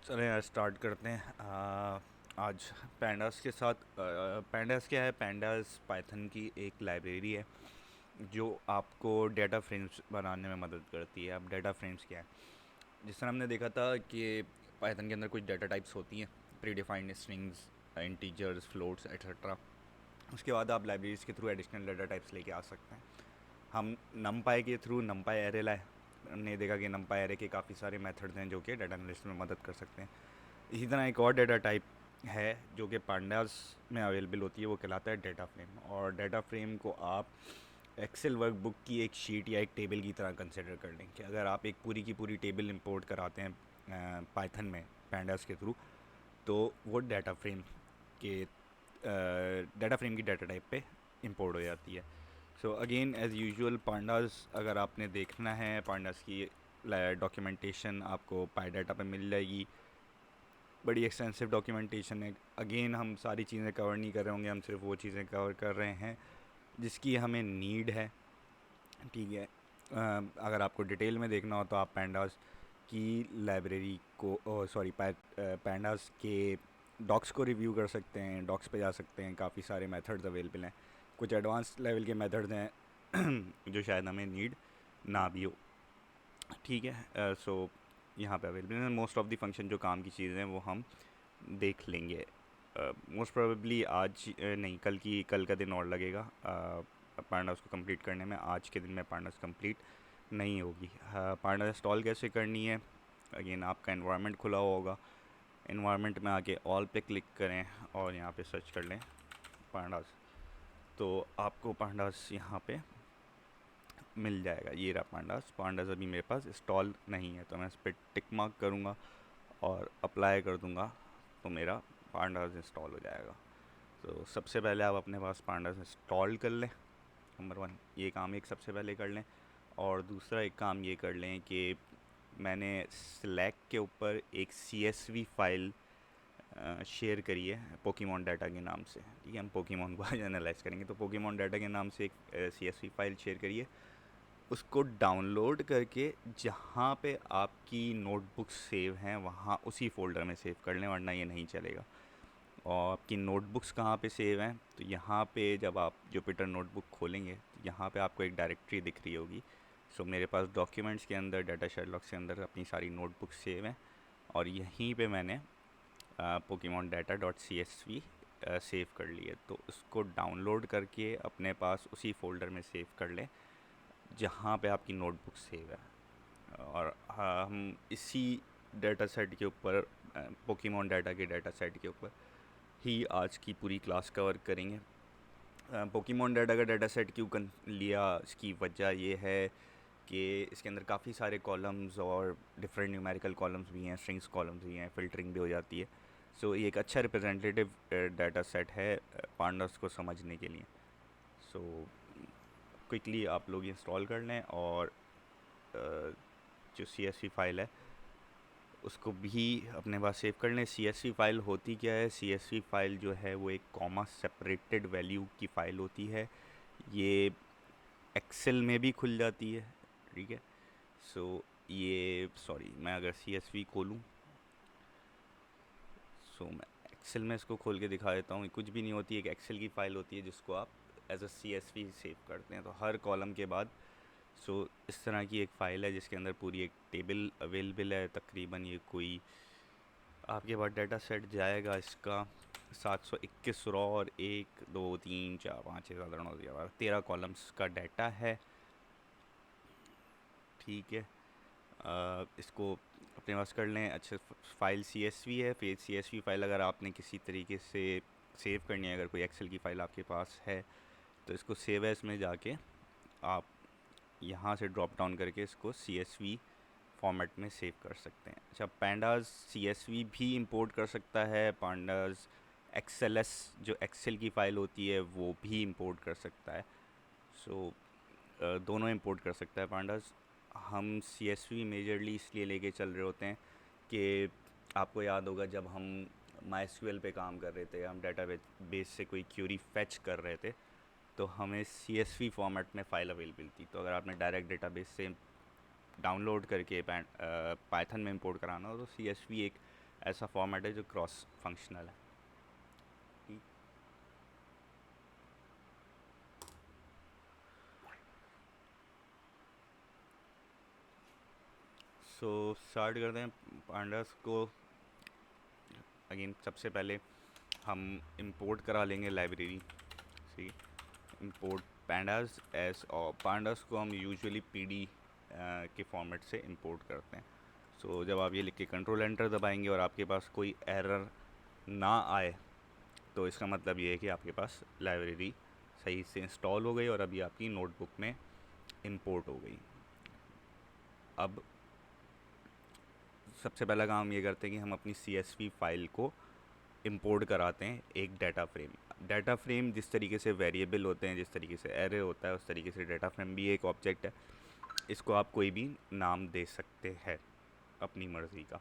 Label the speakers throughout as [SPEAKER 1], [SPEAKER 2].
[SPEAKER 1] चलें यार स्टार्ट करते हैं। आज पैंडास के साथ पैंडास क्या है? पैंडास पाइथन की एक लाइब्रेरी है जो आपको डेटा फ्रेम्स बनाने में मदद करती है। अब डेटा फ्रेम्स क्या है? जिस तरह हमने देखा था कि पाइथन के अंदर कुछ डेटा टाइप्स होती हैं, pre defined strings, integers, floats etcetera. उसके बाद आप लाइब्रेरीज के थ्रू एडिशनल डेटा टाइप्स लेके आ सकते हैं। हम नमपाई के थ्रू नमपाई एरे लाए। हमने देखा कि नमपाई एरे के काफ़ी सारे मेथड्स हैं जो कि डेटा एनालिस्ट में मदद कर सकते हैं। इसी तरह एक और डेटा टाइप है जो कि पांडास में अवेलेबल होती है, वो कहलाता है डेटा फ्रेम। और डेटा फ्रेम को आप एक्सेल वर्कबुक की एक शीट या एक टेबल की तरह कंसिडर कर लें कि अगर आप एक पूरी की पूरी टेबल इंपोर्ट कराते हैं पाइथन में पैंडास के थ्रू, तो वो डेटा फ्रेम की डाटा टाइप पे इंपोर्ट हो जाती है। So again as usual pandas अगर आपने देखना है, पांडास की डॉक्यूमेंटेशन आपको पाईडाटा पे मिल जाएगी। बड़ी एक्सटेंसिव डॉक्यूमेंटेशन है। अगेन हम सारी चीज़ें कवर नहीं कर रहे होंगे, हम सिर्फ वो चीज़ें कवर कर रहे हैं जिसकी हमें नीड है। ठीक है। अगर आपको डिटेल में देखना हो तो आप पैंडास की लाइब्रेरी को पैंडास के डॉक्स को रिव्यू कर सकते हैं। डॉक्स पे जा सकते हैं, काफ़ी सारे मेथड्स अवेलेबल हैं। कुछ एडवांस लेवल के मेथड्स हैं जो शायद हमें नीड ना भी हो। ठीक है। सो यहाँ पे अवेलेबल है मोस्ट ऑफ द फंक्शन। जो काम की चीज़ें हैं वो हम देख लेंगे। मोस्ट प्रोबेबली आज नहीं, कल का दिन और लगेगा पांडास को कंप्लीट करने में। आज के दिन में पांडास कंप्लीट नहीं होगी। पांडास इंस्टॉल कैसे करनी है? अगेन आपका एनवायरनमेंट खुला होगा। एनवायरनमेंट में आके ऑल पे क्लिक करें और यहाँ पे सर्च कर लें पांडास, तो आपको पांडास यहाँ पे मिल जाएगा। ये रहा पांडास। पांडास अभी मेरे पास इंस्टॉल नहीं है तो मैं इस पर टिक मार्क करूँगा और अप्लाई कर दूँगा तो मेरा पांडास इंस्टॉल हो जाएगा। तो सबसे पहले आप अपने पास पांडास इंस्टॉल कर लें। नंबर वन, ये काम एक सबसे पहले कर लें। और दूसरा एक काम ये कर लें कि मैंने स्लैक के ऊपर एक CSV फाइल शेयर करी है पोकेमॉन डाटा के नाम से। ठीक है, हम पोकेमॉन को आज एनालाइज करेंगे, तो पोकेमॉन डाटा के नाम से एक CSV फाइल शेयर करिए। उसको डाउनलोड करके जहाँ पे आपकी नोटबुक्स सेव हैं वहाँ उसी फ़ोल्डर में सेव कर लें, वरना ये नहीं चलेगा। और आपकी नोटबुक्स कहाँ पे सेव हैं, तो यहाँ पे जब आप जुपिटर नोटबुक खोलेंगे तो यहाँ पे आपको एक डायरेक्टरी दिख रही होगी। सो मेरे पास डॉक्यूमेंट्स के अंदर डाटा शेडलॉक्स के अंदर अपनी सारी नोटबुक्स सेव हैं और यहीं पे मैंने Pokemon data dot CSV save कर लिए। तो उसको डाउनलोड करके अपने पास उसी फ़ोल्डर में सेव कर लें जहाँ पे आपकी नोटबुक सेव है। और हम इसी डाटा सेट के ऊपर, पोकेमॉन डाटा के डाटा सेट के ऊपर ही आज की पूरी क्लास कवर करेंगे। पोकेमॉन डाटा का डाटा सेट क्यों लिया, इसकी वजह ये है कि इसके अंदर काफ़ी सारे कॉलम्स और डिफरेंट न्यूमेरिकल कॉलम्स भी हैं, स्ट्रिंग्स कॉलम्स भी हैं, फ़िल्टरिंग भी हो जाती है। सो ये एक अच्छा रिप्रेजेंटेटिव डाटा सेट है पांडास को समझने के लिए। सो क्विकली आप लोग इंस्टॉल कर लें और जो CSV फाइल है उसको भी अपने पास सेव कर लें। CSV फाइल होती क्या है? CSV फाइल जो है वो एक कॉमा सेपरेटेड वैल्यू की फ़ाइल होती है। ये एक्सेल में भी खुल जाती है। ठीक है। सो ये सॉरी, मैं अगर CSV खोलूँ, सो मैं एक्सेल में इसको खोल के दिखा देता हूँ। कुछ भी नहीं होती, एक एक्सेल की फ़ाइल होती है जिसको आप एज अ CSV सेव करते हैं। तो हर कॉलम के बाद इस तरह की एक फ़ाइल है जिसके अंदर पूरी एक टेबल अवेलेबल है। तकरीबन ये कोई आपके पास डाटा सेट जाएगा इसका 721 रॉ और 1 2 3 4 5 6 7 8 9 10 11 13 कॉलम्स का डाटा है। ठीक है। इसको अपने पास कर लें। अच्छा, फ़ाइल CSV है। फिर CSV फाइल अगर आपने किसी तरीके से सेव करनी है, अगर कोई एक्सेल की फ़ाइल आपके पास है तो इसको सेव एज़ में जाके आप यहाँ से ड्रॉप डाउन करके इसको CSV फॉर्मेट में सेव कर सकते हैं। अच्छा, पैंडास CSV भी इंपोर्ट कर सकता है। पांडास XLS जो एक्सेल की फ़ाइल होती है वो भी इंपोर्ट कर सकता है। सो दोनों इंपोर्ट कर सकता है पांडास। हम CSV मेजरली इसलिए लेके चल रहे होते हैं कि आपको याद होगा जब हम MySQL पे काम कर रहे थे, हम बेस से कोई क्यूरी फेच कर रहे थे, तो हमें CSV फॉर्मेट में फ़ाइल अवेलेबल थी। तो अगर आपने डायरेक्ट डेटाबेस से डाउनलोड करके पाइथन में इंपोर्ट कराना हो तो CSV एक ऐसा फॉर्मेट है जो क्रॉस फंक्शनल है। ठीक। सो स्टार्ट करते हैं पांडास को। अगेन सबसे पहले हम इंपोर्ट करा लेंगे लाइब्रेरी से, इंपोर्ट pandas एस, और pandas को हम यूजुअली pd के फॉर्मेट से इंपोर्ट करते हैं। सो जब आप ये लिख के कंट्रोल एंटर दबाएंगे और आपके पास कोई एरर ना आए तो इसका मतलब ये है कि आपके पास लाइब्रेरी सही से इंस्टॉल हो गई और अभी आपकी नोटबुक में इंपोर्ट हो गई। अब सबसे पहला काम ये करते हैं कि हम अपनी CSV फाइल को इंपोर्ट कराते हैं एक डाटा फ्रेम जिस तरीके से वेरिएबल होते हैं, जिस तरीके से एरे होता है, उस तरीके से डाटा फ्रेम भी एक ऑब्जेक्ट है। इसको आप कोई भी नाम दे सकते हैं अपनी मर्ज़ी का।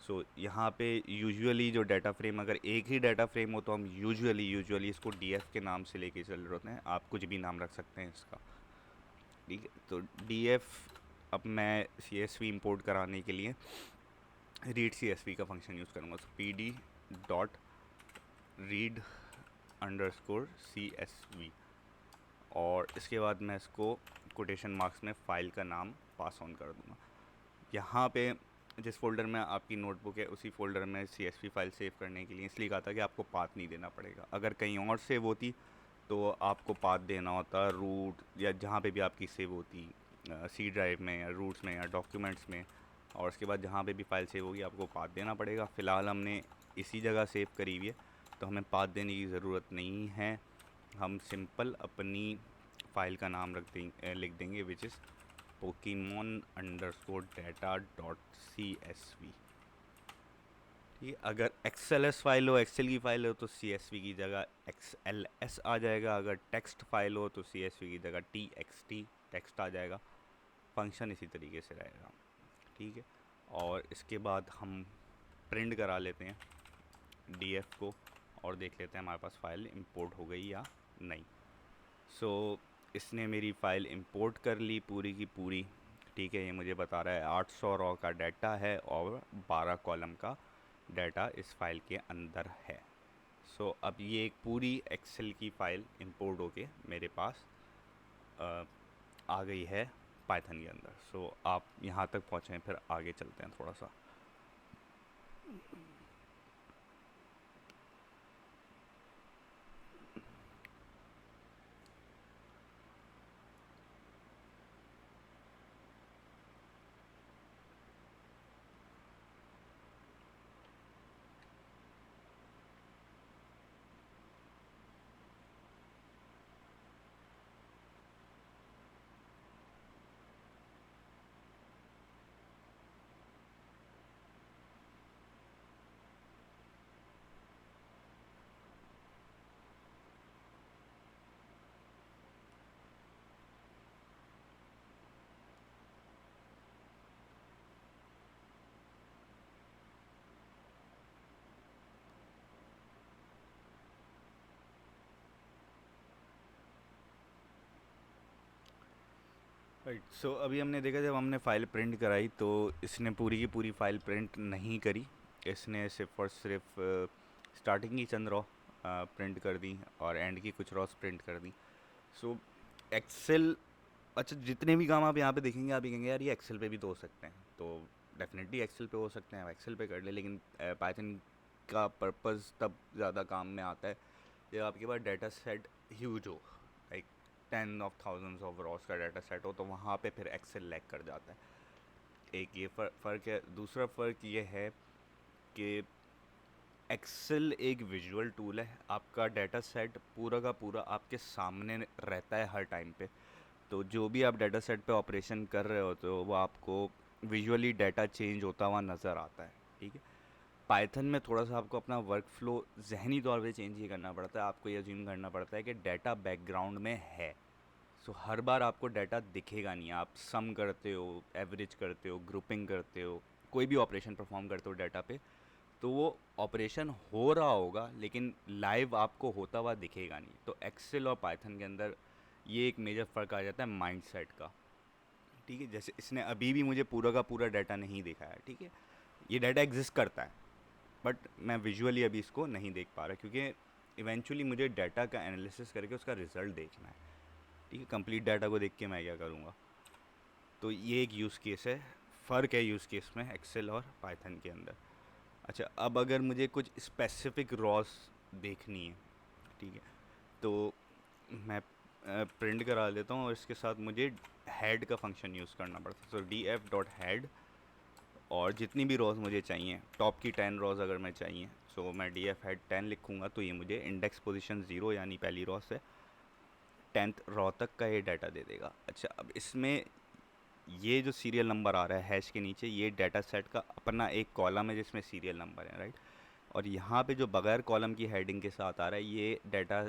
[SPEAKER 1] सो यहाँ पे यूजुअली जो डाटा फ्रेम, अगर एक ही डाटा फ्रेम हो तो हम यूजुअली इसको DF के नाम से लेके चल रहे होते हैं। आप कुछ भी नाम रख सकते हैं इसका, ठीक है। तो DF, अब मैं CSV इंपोर्ट कराने के लिए रीड CSV का फंक्शन यूज़ करूँगा। तो PD dot read underscore CSV, और इसके बाद मैं इसको कोटेशन मार्क्स में फ़ाइल का नाम पास ऑन कर दूँगा। यहाँ पे जिस फ़ोल्डर में आपकी नोटबुक है उसी फ़ोल्डर में CSV फाइल सेव करने के लिए इसलिए कहा था कि आपको पाथ नहीं देना पड़ेगा। अगर कहीं और सेव होती तो आपको पाथ देना होता, रूट या जहाँ पे भी आपकी सेव होती, C ड्राइव में या रूट्स में या डॉक्यूमेंट्स में, और उसके बाद जहाँ पे भी फाइल सेव होगी आपको पाथ देना पड़ेगा। फ़िलहाल हमने इसी जगह सेव करी हुई है तो हमें पाथ देने की ज़रूरत नहीं है। हम सिंपल अपनी फ़ाइल का नाम लिख देंगे which is Pokemon underscore data dot CSV। ठीक है। अगर XLS फाइल हो, एक्सेल की फ़ाइल हो तो CSV की जगह XLS आ जाएगा। अगर टेक्स्ट फाइल हो तो CSV की जगह TXT टेक्स्ट आ जाएगा। फंक्शन इसी तरीके से रहेगा, ठीक है। और इसके बाद हम प्रिंट करा लेते हैं DF को और देख लेते हैं हमारे पास फ़ाइल इंपोर्ट हो गई या नहीं। सो इसने मेरी फ़ाइल इंपोर्ट कर ली पूरी की पूरी, ठीक है। ये मुझे बता रहा है 800 रॉ का डाटा है और 12 कॉलम का डाटा इस फाइल के अंदर है। सो अब ये एक पूरी एक्सेल की फ़ाइल इंपोर्ट होके मेरे पास आ गई है पाइथन के अंदर। सो आप यहाँ तक पहुँचे हैं, फिर आगे चलते हैं थोड़ा सा। राइट। सो अभी हमने देखा जब हमने फ़ाइल प्रिंट कराई तो इसने पूरी की पूरी फ़ाइल प्रिंट नहीं करी। इसने सिर्फ और सिर्फ स्टार्टिंग की चंद रॉ प्रिंट कर दी और एंड की कुछ रॉस प्रिंट कर दी। सो एक्सेल, अच्छा जितने भी काम आप यहाँ पे देखेंगे आप ये कहेंगे यार ये एक्सेल पे भी तो हो सकते हैं, तो डेफिनेटली एक्सेल पे हो सकते हैं, आप एक्सेल पे कर ले। लेकिन पाइथन का पर्पज़ तब ज़्यादा काम में आता है जब आपके पास डाटा सेट ह्यूज हो, like 10 of thousands of Ross का डाटा सेट हो, तो वहाँ पे फिर एक्सेल लैग कर जाता है। एक ये फ़र्क है। दूसरा फ़र्क ये है कि एक्सेल एक विजुअल टूल है। आपका डाटा सेट पूरा का पूरा आपके सामने रहता है हर टाइम पे। तो जो भी आप डाटा सेट पे ऑपरेशन कर रहे हो तो वो आपको विजुअली डाटा चेंज होता हुआ नज़र आता है, ठीक है। पाइथन में थोड़ा सा आपको अपना वर्क फ्लो जहनी तौर पे चेंज ही करना पड़ता है। आपको ये अज्यूम करना पड़ता है कि डाटा बैकग्राउंड में है। सो हर बार आपको डाटा दिखेगा नहीं। आप सम करते हो, एवरेज करते हो, ग्रुपिंग करते हो, कोई भी ऑपरेशन परफॉर्म करते हो डाटा पे, तो वो ऑपरेशन हो रहा होगा लेकिन लाइव आपको होता हुआ दिखेगा नहीं। तो एक्सेल और पाइथन के अंदर ये एक मेजर फ़र्क आ जाता है माइंडसेट का, ठीक है। जैसे इसने अभी भी मुझे पूरा का पूरा डाटा नहीं दिखाया, ठीक है। ये डाटा एग्जिस्ट करता है, बट मैं विजुअली अभी इसको नहीं देख पा रहा क्योंकि इवेंचुअली मुझे डाटा का एनालिसिस करके उसका रिज़ल्ट देखना है। ठीक है, कंप्लीट डाटा को देख के मैं क्या करूँगा। तो ये एक यूज़ केस है, फ़र्क है यूज़ केस में एक्सेल और पाइथन के अंदर। अच्छा, अब अगर मुझे कुछ स्पेसिफिक रॉस देखनी है, ठीक है, तो मैं प्रिंट करा लेता हूँ और इसके साथ मुझे हेड का फंक्शन यूज़ करना पड़ता है। सो डी एफ डॉट हेड, और जितनी भी रॉज मुझे चाहिए, टॉप की 10 रॉज अगर मैं चाहिए, सो मैं डी एफ हेड 10 लिखूँगा तो ये मुझे इंडेक्स पोजीशन 0 यानी पहली रॉ से 10th रॉ तक का ये डाटा दे देगा। अच्छा, अब इसमें ये जो सीरियल नंबर आ रहा है हैश के नीचे, ये डाटा सेट का अपना एक कॉलम है जिसमें सीरियल नंबर है, राइट। और यहाँ पे जो बगैर कॉलम की हेडिंग के साथ आ रहा है, ये डाटा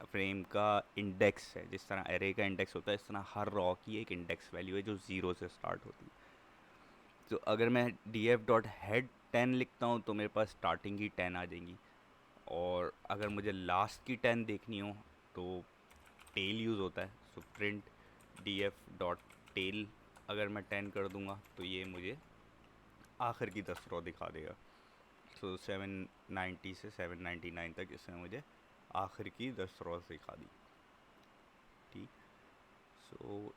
[SPEAKER 1] फ्रेम का इंडेक्स है। जिस तरह एरे का इंडेक्स होता है, इस तरह हर रॉ की एक इंडेक्स वैल्यू है जो 0 से स्टार्ट होती है। तो अगर मैं डी एफ डॉट हेड 10 लिखता हूँ तो मेरे पास स्टार्टिंग की 10 आ जाएंगी, और अगर मुझे लास्ट की 10 देखनी हो तो टेल यूज़ होता है। So print D F dot tail, अगर मैं 10 कर दूंगा तो ये मुझे आखिर की 10 रॉ दिखा देगा। सो 790 से 799 तक इसने मुझे आखिर की 10 रॉ दिखा दी। ठीक, सो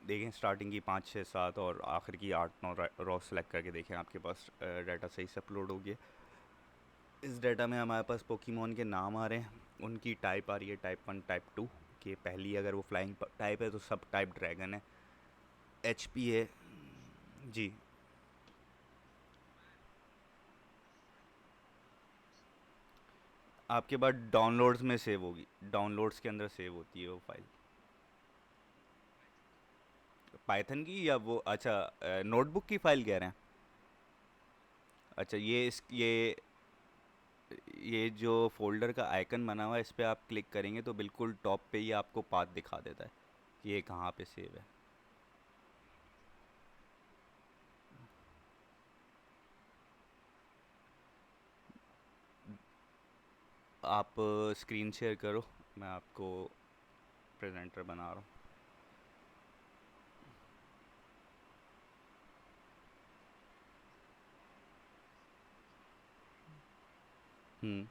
[SPEAKER 1] देखें स्टार्टिंग की 5 6 7 और आखिर की 8 9 रॉ सेलेक्ट करके देखें, आपके पास डाटा सही से अपलोड हो गया। इस डाटा में हमारे पास पोकीमोन के नाम आ रहे हैं, उनकी टाइप आ रही है टाइप 1 टाइप 2 कि पहली अगर वो फ्लाइंग टाइप है तो सब टाइप ड्रैगन है। एच पी है जी। आपके पास डाउनलोड्स में सेव होगी, डाउनलोड्स के अंदर सेव होती है वो फाइल। पाइथन की या वो, अच्छा नोटबुक की फ़ाइल कह रहे हैं। अच्छा, ये जो फोल्डर का आइकन बना हुआ है, इस पर आप क्लिक करेंगे तो बिल्कुल टॉप पे ही आपको पाथ दिखा देता है कि ये कहाँ पे सेव है। आप स्क्रीन शेयर करो, मैं आपको प्रेजेंटर बना रहा हूँ। हम्म,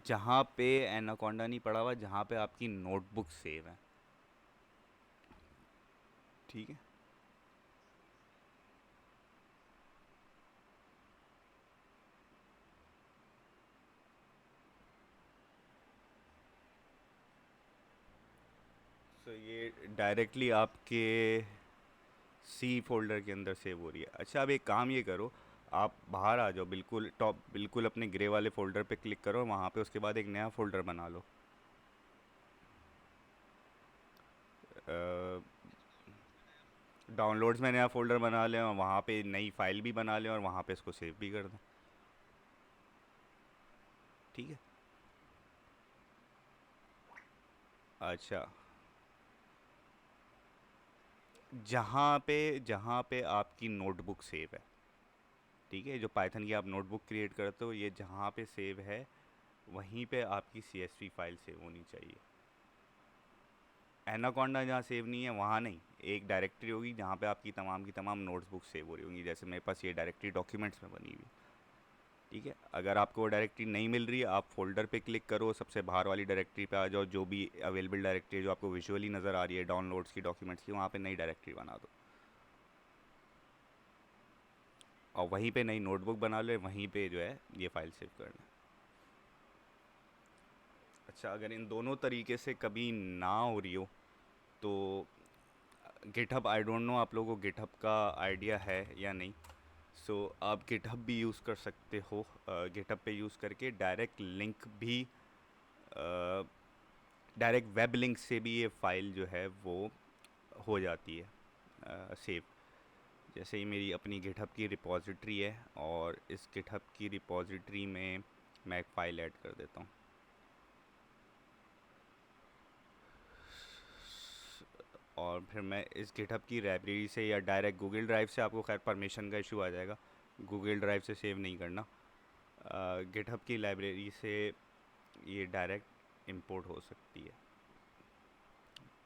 [SPEAKER 1] जहाँ पे एनाकोंडा नहीं पड़ा हुआ, जहाँ पे आपकी नोटबुक सेव है। ठीक है, सो ये डायरेक्टली आपके सी फोल्डर के अंदर सेव हो रही है। अच्छा, अब एक काम ये करो, आप बाहर आ जाओ, बिल्कुल टॉप, बिल्कुल अपने ग्रे वाले फोल्डर पे क्लिक करो, वहाँ पे उसके बाद एक नया फोल्डर बना लो। डाउनलोड्स में नया फोल्डर बना लें और वहाँ पे नई फाइल भी बना लें और वहाँ पे इसको सेव भी कर दें। ठीक है। अच्छा, जहाँ पे आपकी नोटबुक सेव है, ठीक है, जो पाइथन की आप नोटबुक क्रिएट करते हो, ये जहाँ पे सेव है वहीं पे आपकी CSV फाइल सेव होनी चाहिए। एनाकोंडा जहाँ सेव नहीं है वहाँ नहीं, एक डायरेक्टरी होगी जहाँ पे आपकी तमाम नोट्स बुक सेव हो रही होंगी, जैसे मेरे पास ये डायरेक्टरी डॉक्यूमेंट्स में बनी हुई। ठीक है, अगर आपको वो डायरेक्टरी नहीं मिल रही है, आप फोल्डर पे क्लिक करो, सबसे बाहर वाली डायरेक्टरी पे आ जाओ, जो भी अवेलेबल डायरेक्टरी है जो आपको विजुअली नज़र आ रही है डाउनलोड्स की, डॉक्यूमेंट्स की, वहाँ पे नई डायरेक्टरी बना दो और वहीं पे नई नोटबुक बना लो, वहीं पे जो है ये फाइल सेव करना है। अच्छा, अगर इन दोनों तरीके से कभी ना हो रही हो तो गिटहब, आई डोंट नो आप लोगों को गिटहब का आइडिया है या नहीं। सो आप गिटहब भी यूज़ कर सकते हो, गिटहब पे यूज़ करके डायरेक्ट लिंक भी, डायरेक्ट वेब लिंक से भी ये फाइल जो है वो हो जाती है सेव। जैसे ही मेरी अपनी गिटहब की रिपॉजिटरी है और इस गिटहब की रिपॉजिटरी में मैं एक फ़ाइल ऐड कर देता हूँ। और फिर मैं इस गिटहब की लाइब्रेरी से या डायरेक्ट गूगल ड्राइव से, आपको खैर परमिशन का इशू आ जाएगा, गूगल ड्राइव से सेव नहीं करना, गिटहब की लाइब्रेरी से ये डायरेक्ट इंपोर्ट हो सकती है।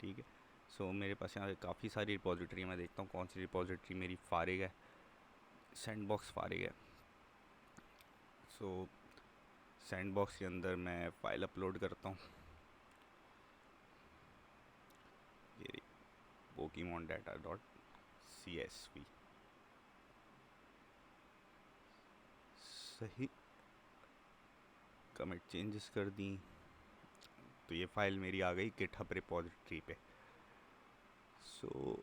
[SPEAKER 1] ठीक है, सो मेरे पास यहाँ काफ़ी सारी रिपॉजिटरी, मैं देखता हूँ कौन सी रिपॉजिटरी मेरी फारिग है। सैंडबॉक्स फारिग है। सो सैंडबॉक्स के अंदर मैं फ़ाइल अपलोड करता हूँ। ये पोकीमोन डाटा डॉट CSV। सही, कमिट चेंजेस कर दी तो ये फ़ाइल मेरी आ गई गिटहब रिपॉजिटरी पे। सो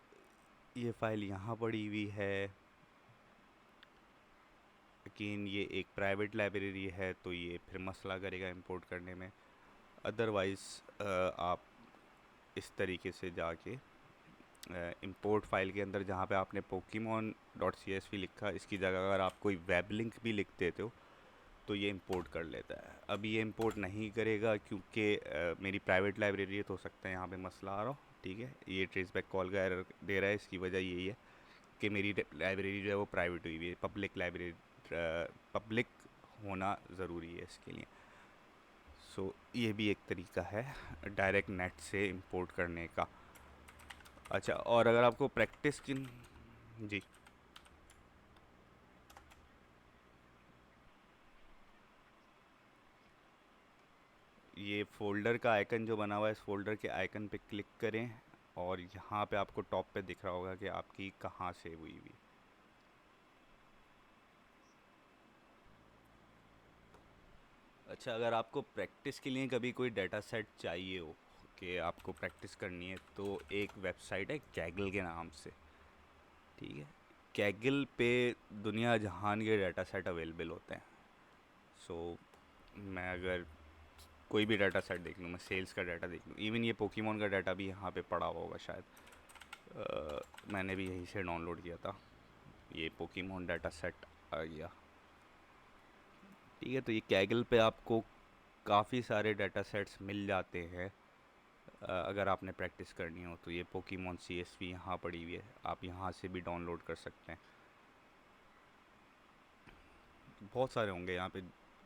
[SPEAKER 1] ये फ़ाइल यहाँ पड़ी हुई है। लेकिन ये एक प्राइवेट लाइब्रेरी है तो ये फिर मसला करेगा इंपोर्ट करने में। अदरवाइज़ आप इस तरीके से जाके इंपोर्ट फाइल के अंदर जहाँ पे आपने पोकीमोन डॉट CSV लिखा, इसकी जगह अगर आप कोई वेब लिंक भी लिख देते हो तो ये इंपोर्ट कर लेता है। अभी ये इंपोर्ट नहीं करेगा क्योंकि मेरी प्राइवेट लाइब्रेरी है, तो हो सकता है यहाँ पे मसला आ रहा हो। ठीक है, ये ट्रेस बैक कॉल का एरर दे रहा है। इसकी वजह यही है कि मेरी लाइब्रेरी जो है वो प्राइवेट हुई हुई है। पब्लिक लाइब्रेरी, पब्लिक होना ज़रूरी है इसके लिए। सो ये भी एक तरीका है डायरेक्ट नेट से इंपोर्ट करने का। अच्छा, और अगर आपको प्रैक्टिस की, जी, ये फ़ोल्डर का आइकन जो बना हुआ है, इस फ़ोल्डर के आइकन पे क्लिक करें और यहाँ पे आपको टॉप पे दिख रहा होगा कि आपकी कहाँ सेव हुई हुई। अच्छा, अगर आपको प्रैक्टिस के लिए कभी कोई डाटा सेट चाहिए हो कि आपको प्रैक्टिस करनी है, तो एक वेबसाइट है कैगल के नाम से। ठीक है, कैगल पे दुनिया जहान के डाटा सेट अवेलेबल होते हैं। सो मैं अगर कोई भी डाटा सेट देख लूँ, मैं सेल्स का डाटा देख लूँ, इवन ये पोकीमोन का डाटा भी यहाँ पे पड़ा हुआ होगा शायद। मैंने भी यहीं से डाउनलोड किया था। ये पोकीमोन डाटा सेट आ गया। ठीक है, तो ये कैगल पे आपको काफ़ी सारे डाटा सेट्स मिल जाते हैं। अगर आपने प्रैक्टिस करनी हो तो ये पोकीमोन CSV यहाँ पड़ी हुई है, आप यहाँ से भी डाउनलोड कर सकते हैं। बहुत सारे होंगे यहाँ पे,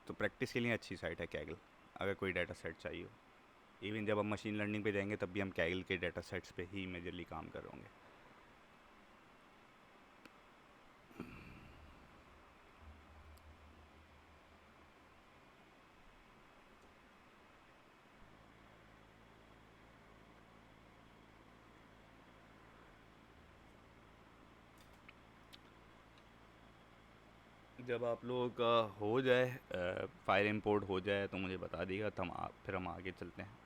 [SPEAKER 1] तो प्रैक्टिस के लिए अच्छी साइट है कैगल, अगर कोई डाटा सेट चाहिए हो। इवन जब हम मशीन लर्निंग पे जाएंगे तब भी हम कैगल के डाटा सेट्स पे ही मेजरली काम कर रहे होंगे। जब आप लोगों का हो जाए, फाइल इंपोर्ट हो जाए तो मुझे बता दिएगा, तो फिर हम आगे चलते हैं।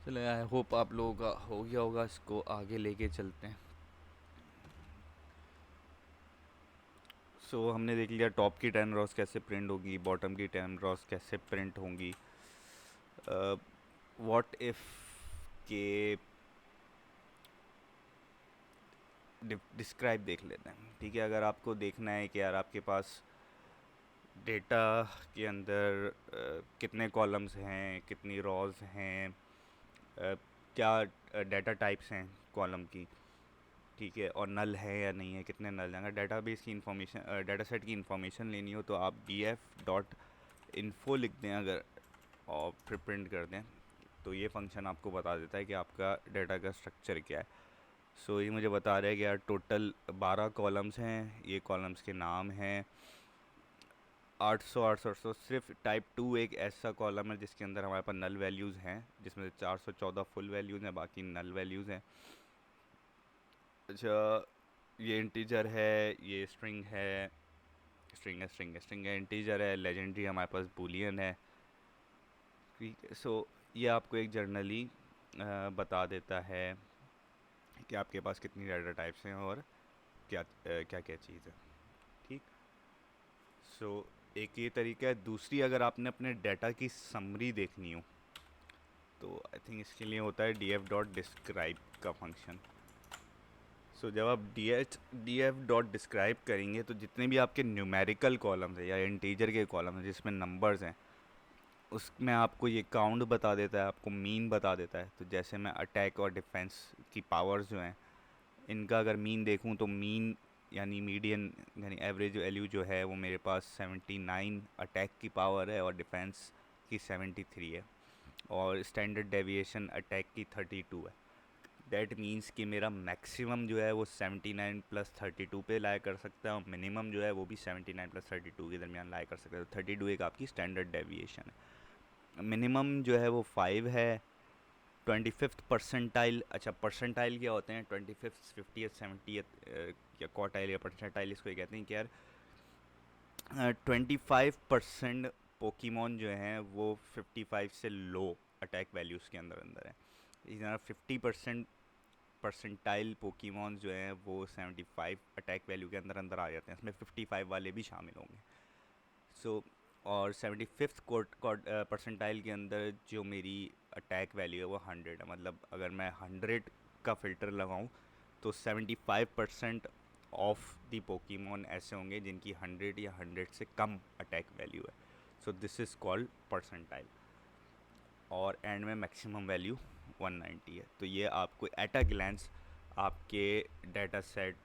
[SPEAKER 1] चले, आई होप आप लोगों का हो गया होगा, इसको आगे लेके चलते हैं। सो हमने देख लिया टॉप की 10 रॉस कैसे प्रिंट होगी, बॉटम की 10 रॉस कैसे प्रिंट होंगी। व्हाट इफ़ के डिस्क्राइब देख लेते हैं, ठीक है। अगर आपको देखना है कि यार आपके पास डेटा के अंदर कितने कॉलम्स हैं, कितनी रॉज हैं, क्या डेटा टाइप्स हैं कॉलम की, ठीक है, और नल है या नहीं है, कितने नल हैं। अगर डेटाबेस की इंफॉर्मेशन, डाटा सेट की इंफॉर्मेशन लेनी हो तो आप df.info लिख दें अगर, और फिर प्रिंट कर दें, तो ये फंक्शन आपको बता देता है कि आपका डेटा का स्ट्रक्चर क्या है। सो ये मुझे बता रहा है कि यार टोटल 12 कॉलम्स हैं, ये कॉलम्स के नाम हैं 800 800। सिर्फ टाइप 2 एक ऐसा कॉलम है जिसके अंदर हमारे पास नल वैल्यूज़ हैं, जिसमें से 414 फुल वैल्यूज़ हैं, बाकी नल वैल्यूज़ हैं। अच्छा, ये इंटीजर है, ये स्ट्रिंग है, इंटीजर है, लेजेंडरी हमारे पास बूलियन है, ठीक है। सो ये आपको एक जर्नली बता देता है कि आपके पास कितनी डाटा टाइप्स हैं और क्या क्या क्या चीज़ है, ठीक। सो एक ये तरीका है। दूसरी, अगर आपने अपने डाटा की समरी देखनी हो तो आई थिंक इसके लिए होता है df.describe का फंक्शन। सो जब आप df.describe करेंगे तो जितने भी आपके न्यूमेरिकल कॉलम्स हैं या इंटीजर के कॉलम हैं जिसमें नंबर्स हैं, उसमें आपको ये काउंट बता देता है, आपको मीन बता देता है। तो जैसे मैं अटैक और डिफेंस की पावर्स जो हैं, इनका अगर मीन देखूं तो मीन यानी मीडियन यानी एवरेज वैल्यू जो है वो मेरे पास 79 अटैक की पावर है और डिफेंस की 73 है, और स्टैंडर्ड डेविएशन अटैक की 32 है। दैट मीन्स कि मेरा मैक्सिमम जो है वो 79 प्लस 32 पे लाया कर सकता है, और मिनिमम जो है वो भी 79 प्लस 32 के दरमियान लाया कर सकता है। तो 32 एक आपकी स्टैंडर्ड डेविएशन है। मिनिमम जो है वो 5 है। 25th परसेंटाइल, अच्छा परसेंटाइल क्या होते हैं, 25th 50th 70th या क्वार्टाइल या परसेंटाइल इसको ये कहते हैं कि यार 25% पोकीमोन जो हैं वो 55 से लो अटैक वैल्यूज़ के अंदर अंदर है। इसी तरह 50% परसेंटाइल पोकीमोन जो हैं वो 75 अटैक वैल्यू के अंदर अंदर आ जाते हैं, इसमें 55 वाले भी शामिल होंगे। सो और 75th परसेंटाइल के अंदर जो मेरी अटैक वैल्यू है वो 100 है। मतलब अगर मैं 100 का फ़िल्टर लगाऊं तो 75% ऑफ दी पोकीमोन ऐसे होंगे जिनकी 100 या 100 से कम अटैक वैल्यू है। So this is called percentile. और एंड में मैक्सिमम वैल्यू 190 है। तो ये आपको एट अ ग्लैंस आपके डाटा सेट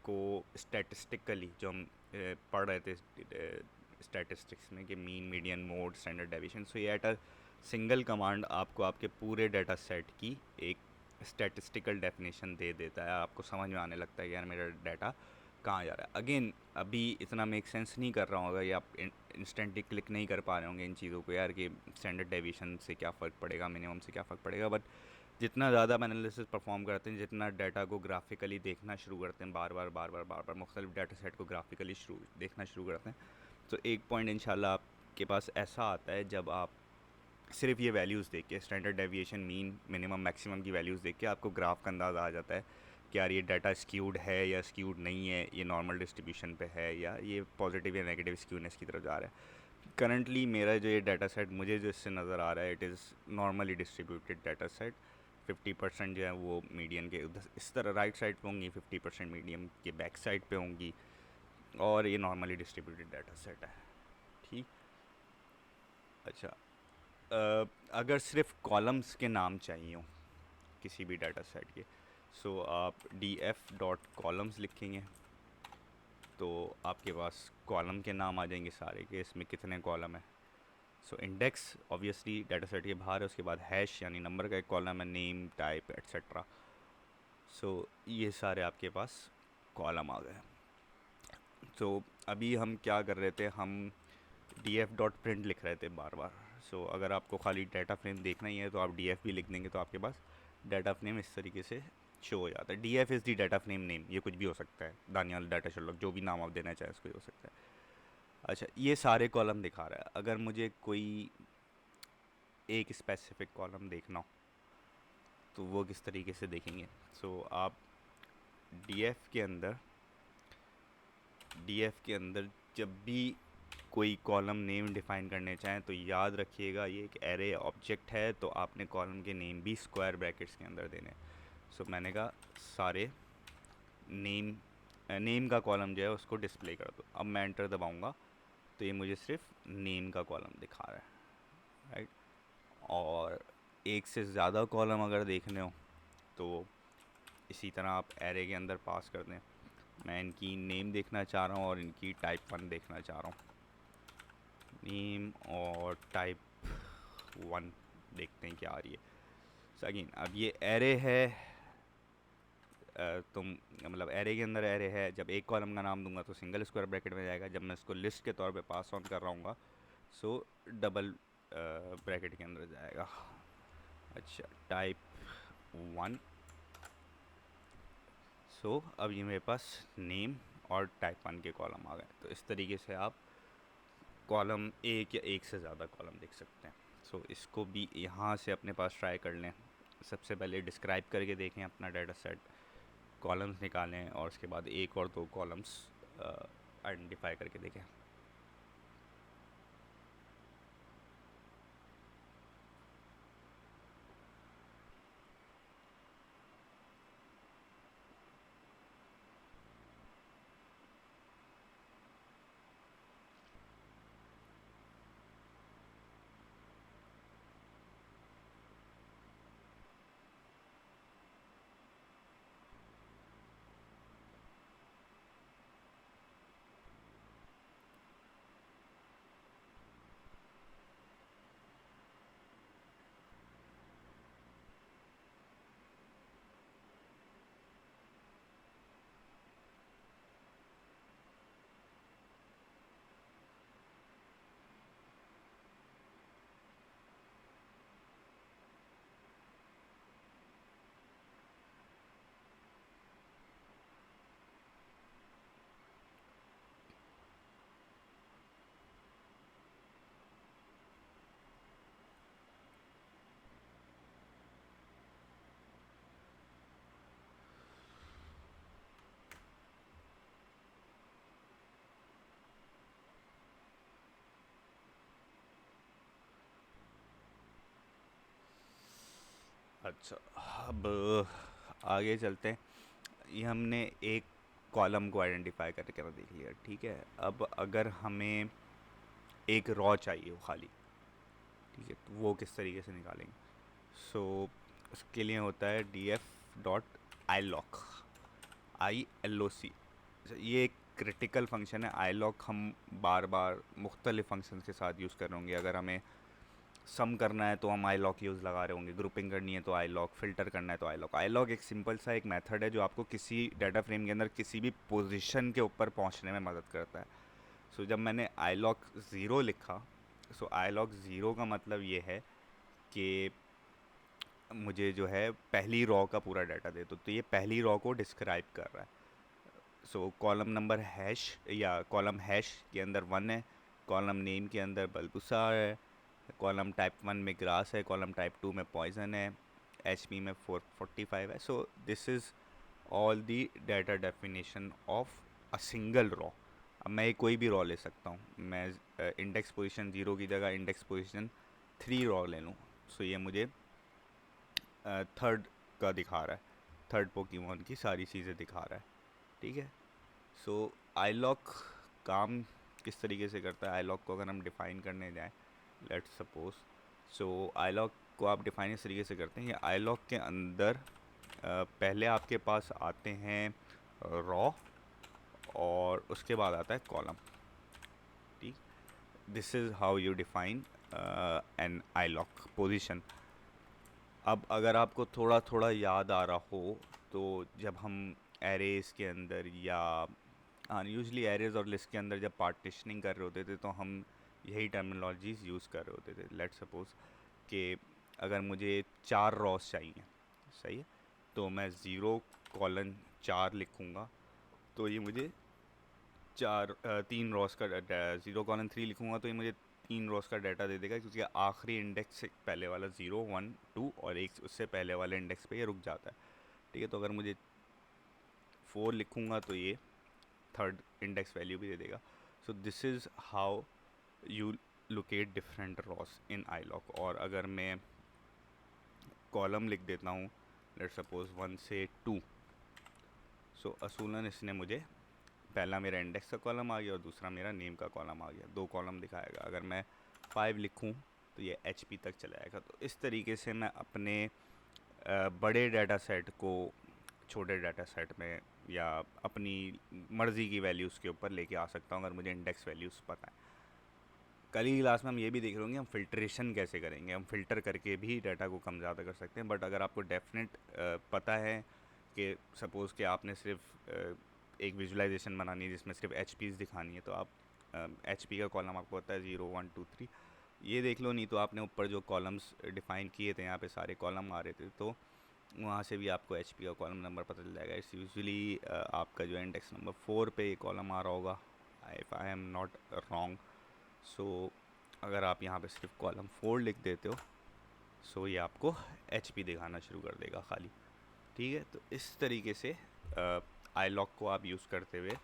[SPEAKER 1] को स्टैटिस्टिकली, जो हम पढ़ रहे थे स्टैटिस्टिक्स में कि mean, median, mode, standard deviation, so ये एट अ सिंगल कमांड आपको आपके पूरे डाटा सेट की एक स्टैटिस्टिकल डेफिनेशन दे देता है। आपको समझ में आने लगता है कि यार मेरा डाटा कहाँ जा रहा है। अगेन अभी इतना मेक सेंस नहीं कर रहा होगा या आप इंस्टेंटली क्लिक नहीं कर पा रहे होंगे इन चीज़ों को यार कि स्टैंडर्ड डेविएशन से क्या फ़र्क पड़ेगा, मिनिमम से क्या फ़र्क पड़ेगा। बट जितना ज़्यादा हम एनालिसिस परफॉर्म करते हैं, जितना डाटा को ग्राफिकली देखना शुरू करते हैं, बार बार मुख्तलिफ डाटा सेट को ग्राफिकली देखना शुरू करते हैं, तो एक पॉइंट इंशाल्लाह आपके पास ऐसा आता है जब आप सिर्फ ये वैल्यूज़ देख के, standard deviation, mean, minimum, maximum की वैल्यूज़ देख के आपको ग्राफ का अंदाज़ा आ जाता है कि यार ये डाटा स्क्यूड है या स्क्यूड नहीं है, ये नॉर्मल डिस्ट्रीब्यूशन पे है या ये पॉजिटिव या नेगेटिव स्क्यूनेस की तरफ जा रहा है। करंटली मेरा जो ये डाटा सेट मुझे जो इससे नज़र आ रहा है, it is normally distributed data set. 50% जो है वो मीडियन के उधर इस तरह राइट साइड पे होंगी, 50% मीडियम के बैक साइड पे होंगी, और ये नॉर्मली डिस्ट्रीब्यूटेड डाटा सेट है, ठीक। अच्छा, अगर सिर्फ कॉलम्स के नाम चाहिए हो किसी भी डाटा सेट के, सो आप df.columns लिखेंगे तो आपके पास कॉलम के नाम आ जाएंगे सारे के, इसमें कितने कॉलम है। So index obviously data set के बाहर है, उसके बाद हैश यानी नंबर का एक कॉलम है, नेम, टाइप, एट्सेट्रा। सो ये सारे आपके पास कॉलम आ गए। सो अभी हम क्या कर रहे थे, हम df.print लिख रहे थे बार बार। सो अगर आपको खाली डाटा फ्रेम देखना ही है तो आप df भी लिख देंगे तो आपके पास डाटा फ्रेम इस तरीके से शो हो जाता है। df is the data frame name, ये कुछ भी हो सकता है, दानियाल डाटा शर्लॉक, जो भी नाम आप देना चाहें उसको हो सकता है। अच्छा, ये सारे कॉलम दिखा रहा है। अगर मुझे कोई एक स्पेसिफिक कॉलम देखना हो तो वो किस तरीके से देखेंगे। सो आप df के अंदर डीएफ के अंदर जब भी कोई कॉलम नेम डिफ़ाइन करने चाहें तो याद रखिएगा ये एक एरे ऑब्जेक्ट है, तो आपने कॉलम के नेम भी स्क्वायर ब्रैकेट्स के अंदर देने। सो मैंने कहा सारे नेम नेम का कॉलम जो है उसको डिस्प्ले कर दो। अब मैं एंटर दबाऊंगा तो ये मुझे सिर्फ नेम का कॉलम दिखा रहा है, राइट। और एक से ज़्यादा कॉलम अगर देखने हो तो इसी तरह आप एरे के अंदर पास कर दें। मैं इनकी नेम देखना चाह रहा हूँ और इनकी टाइप 1 देखना चाह रहा हूँ। नेम और टाइप 1 देखते हैं क्या आ रही है। सो अगेन अब ये एरे है, तुम मतलब एरे के अंदर एरे है। जब एक कॉलम का नाम दूंगा तो सिंगल स्क्वायर ब्रैकेट में जाएगा। जब मैं इसको लिस्ट के तौर पे पास ऑन कर रहा हूँ सो डबल ब्रैकेट के अंदर जाएगा। अच्छा, टाइप 1। सो अब ये मेरे पास नेम और टाइप 1 के कॉलम आ गए। तो इस तरीके से आप कॉलम एक या एक से ज़्यादा कॉलम देख सकते हैं। सो इसको भी यहाँ से अपने पास ट्राई कर लें। सबसे पहले डिस्क्राइब करके देखें अपना डाटा सेट, कॉलम्स निकालें और उसके बाद एक और दो कॉलम्स आइडेंटिफाई करके देखें। अच्छा, अब आगे चलते हैं। ये हमने एक कॉलम को आइडेंटिफाई करके देख लिया, ठीक है। अब अगर हमें एक रॉ चाहिए हो खाली, ठीक है, तो वो किस तरीके से निकालेंगे। सो उसके लिए होता है df.iloc, ILOC। ये एक क्रिटिकल फंक्शन है। iloc हम बार बार मुख्तलिफ फंक्शन के साथ यूज़ कर रहे होंगे। अगर हमें सम करना है तो हम iloc यूज़ लगा रहे होंगे, ग्रुपिंग करनी है तो iloc, फिल्टर करना है तो iloc। iloc एक सिंपल सा एक मेथड है जो आपको किसी डाटा फ्रेम के अंदर किसी भी पोजीशन के ऊपर पहुंचने में मदद करता है। सो जब मैंने iloc 0 लिखा, सो iloc 0 का मतलब ये है कि मुझे जो है पहली रॉ का पूरा डाटा दे दो। तो ये पहली रॉ को डिस्क्राइब कर रहा है। सो कॉलम नंबर हैश या कॉलम हैश के अंदर 1 है, कॉलम नेम के अंदर बल्बुसार है, कॉलम टाइप 1 में ग्रास है, कॉलम टाइप 2 में पॉइजन है, HP में 445 है। So this is all the data definition of a single raw. अब मैं कोई भी रॉ ले सकता हूँ। मैं इंडेक्स पोजीशन 0 की जगह इंडेक्स पोजीशन 3 रॉ ले लूँ। सो ये मुझे थर्ड का दिखा रहा है, थर्ड पोकेमॉन की सारी चीज़ें दिखा रहा है, ठीक है। सो iloc काम किस तरीके से करता है। iloc को अगर हम डिफ़ाइन करने जाएं, लेट्स सपोज, सो iloc को आप डिफ़ाइन इस तरीके से करते हैं। ये iloc के अंदर पहले आपके पास आते हैं रॉ और उसके बाद आता है कॉलम, ठीक। This is how you define an iloc position. अब अगर आपको थोड़ा थोड़ा याद आ रहा हो तो जब हम एरेज़ के अंदर या यूजली एरेज़ और लिस्ट के अंदर जब पार्टीशनिंग कर रहे होते थे तो हम यही टर्मिनोलॉजीज़ यूज़ कर रहे होते थे। लेट्स सपोज़ कि अगर मुझे 4 रॉस चाहिए, सही है, तो मैं 0:4 लिखूँगा तो ये मुझे 3 रॉस का 0:3 लिखूँगा तो ये मुझे 3 रॉस का डाटा दे देगा, क्योंकि आखिरी इंडेक्स से पहले वाला 0, 1, 2 और एक उससे पहले वाले इंडेक्स पे ये रुक जाता है, ठीक है। तो अगर मुझे 4 लिखूँगा तो ये थर्ड इंडेक्स वैल्यू भी दे देगा. सो this is how you locate different Ross in iLock. और अगर मैं कॉलम लिख देता हूँ, लेट सपोज 1 से 2, सो असूलन इसने मुझे पहला मेरा इंडेक्स का कॉलम आ गया और दूसरा मेरा नेम का कॉलम आ गया, 2 कॉलम दिखाएगा. अगर मैं 5 लिखूं तो ये HP तक चला जाएगा. तो इस तरीके से मैं अपने बड़े डाटा सेट को छोटे डाटा सेट में या अपनी मर्ज़ी की वैल्यूज़ के ऊपर लेके आ सकता हूँ अगर मुझे इंडेक्स वैल्यूज़ पता है. कल की क्लास में हम ये भी देख रहे होंगे हम फ़िल्ट्रेशन कैसे करेंगे. हम फ़िल्टर करके भी डाटा को कम ज़्यादा कर सकते हैं. बट अगर आपको डेफिनेट पता है कि सपोज़ कि आपने सिर्फ एक विजुलाइजेशन बनानी है जिसमें सिर्फ HPs दिखानी है, तो आप HP का कॉलम आपको पता है 0 1 2 3 ये देख लो. नहीं तो आपने ऊपर जो कॉलम्स डिफ़ाइन किए थे, यहाँ पे सारे कॉलम आ रहे थे, तो वहाँ से भी आपको HP का कॉलम नंबर पता चल जाएगा. इट्स यूजुअली आपका जो इंडेक्स नंबर 4 पे ये कॉलम आ रहा होगा, if I am not wrong. So अगर आप यहाँ पे सिर्फ कॉलम 4 लिख देते हो, सो ये आपको HP दिखाना शुरू कर देगा खाली. ठीक है, तो इस तरीके से iLock को आप यूज़ करते हुए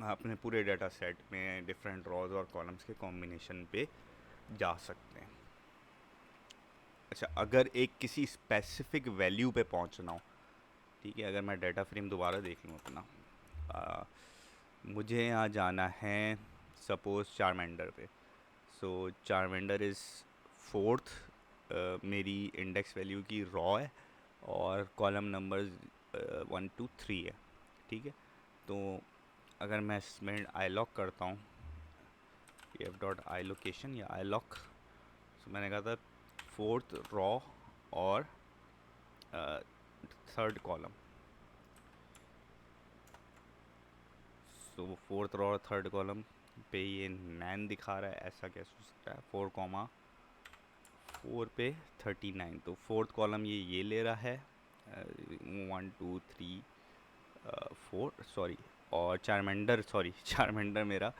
[SPEAKER 1] अपने पूरे डाटा सेट में डिफरेंट रॉज और कॉलम्स के कॉम्बिनेशन पे जा सकते हैं. अच्छा, अगर एक किसी स्पेसिफिक वैल्यू पे पहुंचना हो, ठीक है, अगर मैं डाटा फ्रेम दोबारा देख लूँ अपना, मुझे यहाँ जाना है सपोज़ चारमेंडर पे. सो चारमेंडर इज़ 4th मेरी इंडेक्स वैल्यू की रॉ है और कॉलम नंबर 1 2 3 है. ठीक है, तो अगर मैं इसमें iLock करता हूँ, f.iLocation या iLock, तो मैंने कहा था 4th रॉ और 3rd कॉलम. सो 4th रॉ और 3rd कॉलम पे ये 9 दिखा रहा है. ऐसा कैसे हो सकता है? 4 पे 39, तो 4th कॉलम ये ले रहा है 1 2 3 4, सॉरी, और चारमेंडर मेरा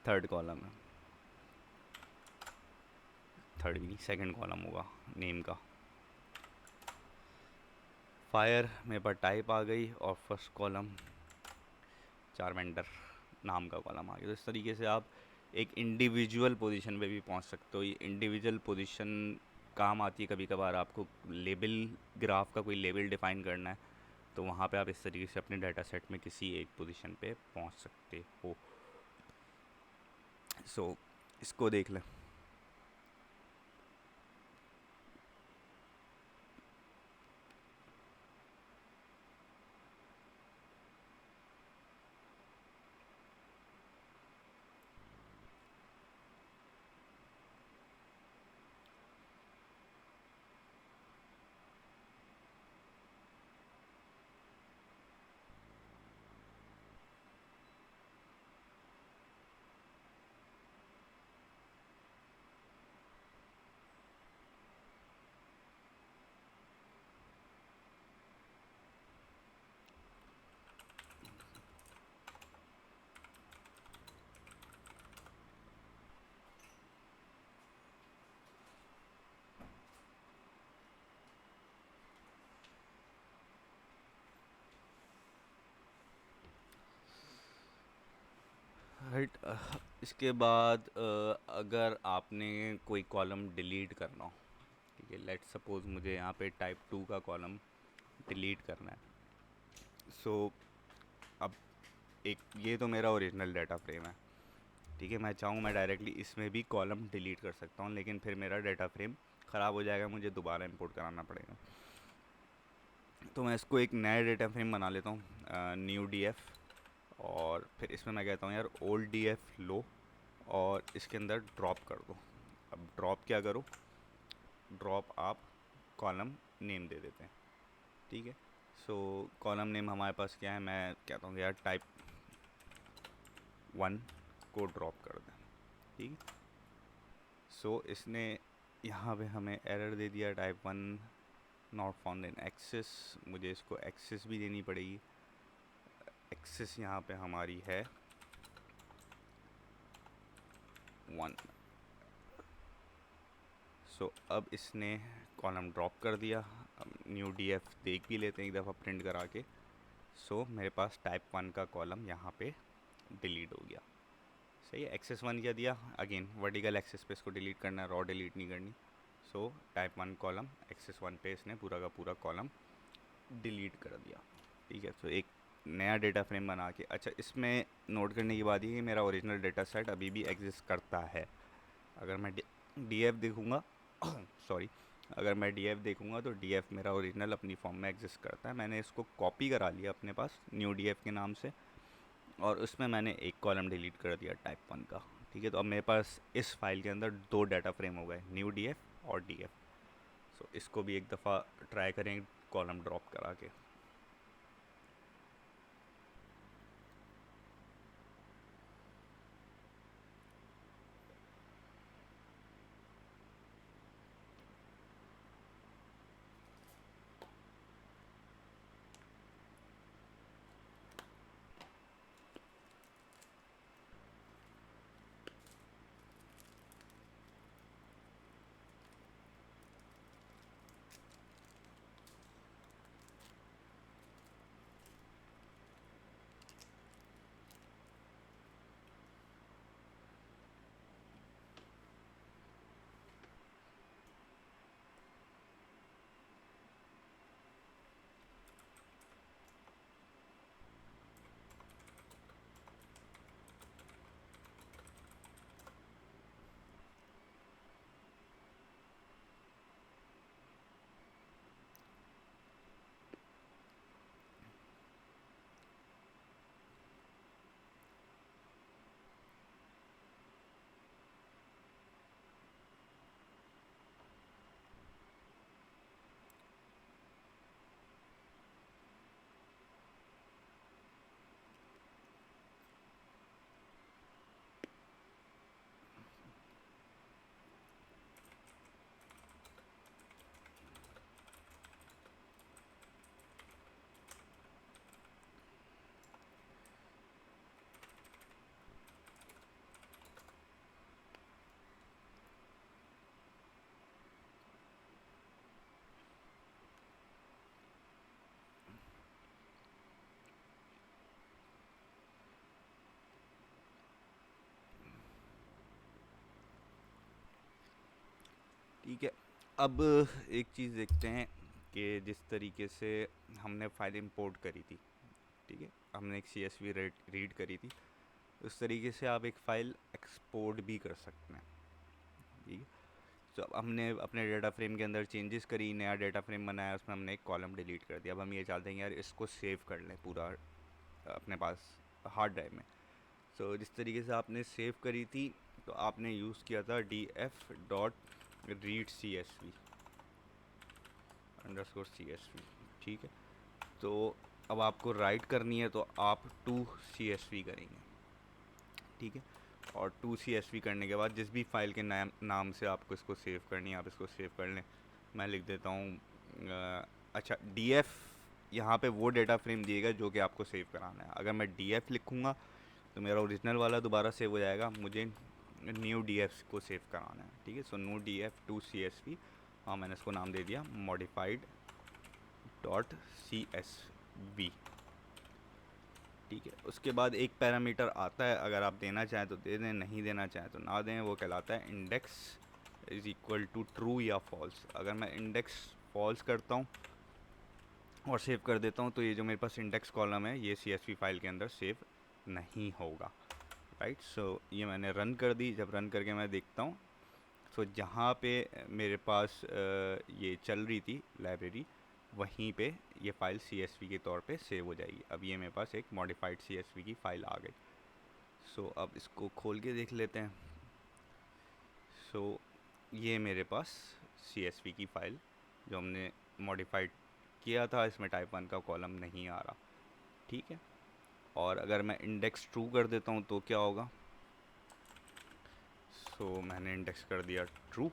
[SPEAKER 1] 3rd कॉलम है. 3rd भी नहीं, 2nd कॉलम होगा नेम का. फायर मेरे पास टाइप आ गई और 1st कॉलम चारमेंडर नाम का कॉलम आ गया. तो इस तरीके से आप एक इंडिविजुअल पोजीशन पे भी पहुंच सकते हो. ये इंडिविजुअल पोजीशन काम आती है कभी कभार. आपको लेबल, ग्राफ का कोई लेबल डिफ़ाइन करना है, तो वहाँ पे आप इस तरीके से अपने डाटा सेट में किसी एक पोजीशन पे पहुंच सकते हो. सो इसको देख लें. राइट, इसके बाद अगर आपने कोई कॉलम डिलीट करना हो, ठीक है, लेट सपोज मुझे यहाँ पे टाइप 2 का कॉलम डिलीट करना है. सो अब एक ये तो मेरा ओरिजिनल डाटा फ्रेम है, ठीक है. मैं चाहूँ मैं डायरेक्टली इसमें भी कॉलम डिलीट कर सकता हूँ, लेकिन फिर मेरा डाटा फ्रेम ख़राब हो जाएगा, मुझे दोबारा इंपोर्ट कराना पड़ेगा. तो मैं इसको एक नया डाटा फ्रेम बना लेता हूँ, न्यू DF, और फिर इसमें मैं कहता हूँ यार ओल्ड DF लो और इसके अंदर ड्रॉप कर दो. अब ड्रॉप क्या करो, ड्रॉप आप कॉलम नेम दे देते हैं. ठीक है, सो कॉलम नेम हमारे पास क्या है, मैं कहता हूँ यार टाइप 1 को ड्रॉप कर दें. ठीक है, सो इसने यहाँ पे हमें एरर दे दिया, type 1 not found in excess. मुझे इसको एक्सेस भी देनी पड़ेगी. एक्सेस यहाँ पे हमारी है 1. सो अब इसने कॉलम ड्रॉप कर दिया. अब न्यू DF देख भी लेते हैं एक दफ़ा प्रिंट करा के. सो मेरे पास टाइप 1 का कॉलम यहाँ पे डिलीट हो गया। सही है, एक्सेस 1 क्या दिया, अगेन वर्टिकल एक्सेस पे इसको डिलीट करना है, रॉ डिलीट नहीं करनी। सो टाइप 1 कॉलम एक्सेस 1 पे इसने पूरा का पूरा कॉलम डिलीट कर दिया। ठीक है, तो एक नया डेटा फ्रेम बना के, अच्छा इसमें नोट करने की बात ये कि मेरा ओरिजिनल डेटा सेट अभी भी एग्जिस्ट करता है। अगर मैं डी एफ देखूँगा सॉरी, अगर मैं डी एफ देखूँगा तो डी एफ मेरा ओरिजिनल अपनी फॉर्म में एग्जिस्ट करता है। मैंने इसको कॉपी करा लिया अपने पास न्यू डी एफ के नाम से, और उसमें मैंने एक कॉलम डिलीट कर दिया टाइप 1 का। ठीक है, तो अब मेरे पास इस फाइल के अंदर दो डाटा फ्रेम हो गए, न्यू डी एफ और डी एफ। सो इसको भी एक दफ़ा ट्राई करें कॉलम ड्रॉप करा के। ठीक है, अब एक चीज़ देखते हैं कि जिस तरीके से हमने फाइल इंपोर्ट करी थी, ठीक है, हमने एक सी एस वी रीड करी थी, उस तरीके से आप एक फ़ाइल एक्सपोर्ट भी कर सकते हैं। ठीक है, तो अब हमने अपने डेटा फ्रेम के अंदर चेंजेस करी, नया डेटा फ्रेम बनाया, उसमें हमने एक कॉलम डिलीट कर दिया। अब हम ये चाहते हैं यार इसको सेव कर लें पूरा अपने पास हार्ड ड्राइव में। सो जिस तरीके से आपने सेव करी थी, तो आपने यूज़ किया था D F dot read C S V underscore C S V. ठीक है, तो अब आपको राइट करनी है तो आप टू सी एस वी करेंगे। ठीक है, और टू सी एस वी करने के बाद जिस भी फाइल के नाम से आपको इसको सेव करनी है आप इसको सेव कर लें। मैं लिख देता हूँ अच्छा डी एफ, यहाँ पे वो डेटा फ्रेम दिएगा जो कि आपको सेव कराना है। अगर मैं डी एफ लिखूँगा तो मेरा ओरिजिनल वाला दोबारा सेव हो जाएगा, मुझे न्यू डी एफ को सेव कराना है। ठीक है, so new D F to C S V, हाँ मैंने इसको नाम दे दिया modified dot C S V. ठीक है, उसके बाद एक पैरामीटर आता है, अगर आप देना चाहें तो दे दें, नहीं देना चाहें तो ना दें। वो कहलाता है index is equal to true या फॉल्स। अगर मैं इंडेक्स फॉल्स करता हूँ और सेव कर देता हूँ तो ये जो मेरे पास इंडेक्स कॉलम है ये CSV फाइल के अंदर सेव नहीं होगा। राइट, सो ये मैंने रन कर दी। जब रन करके मैं देखता हूँ तो जहाँ पे मेरे पास ये चल रही थी लाइब्रेरी, वहीं पे ये फ़ाइल CSV के तौर पे सेव हो जाएगी। अब ये मेरे पास एक मॉडिफाइड CSV की फ़ाइल आ गई। सो अब इसको खोल के देख लेते हैं। सो ये मेरे पास CSV की फ़ाइल जो हमने मॉडिफाइड किया था, इसमें टाइप 1 का कॉलम नहीं आ रहा। ठीक है, और अगर मैं इंडेक्स ट्रू कर देता हूँ तो क्या होगा। सो मैंने इंडेक्स कर दिया ट्रू।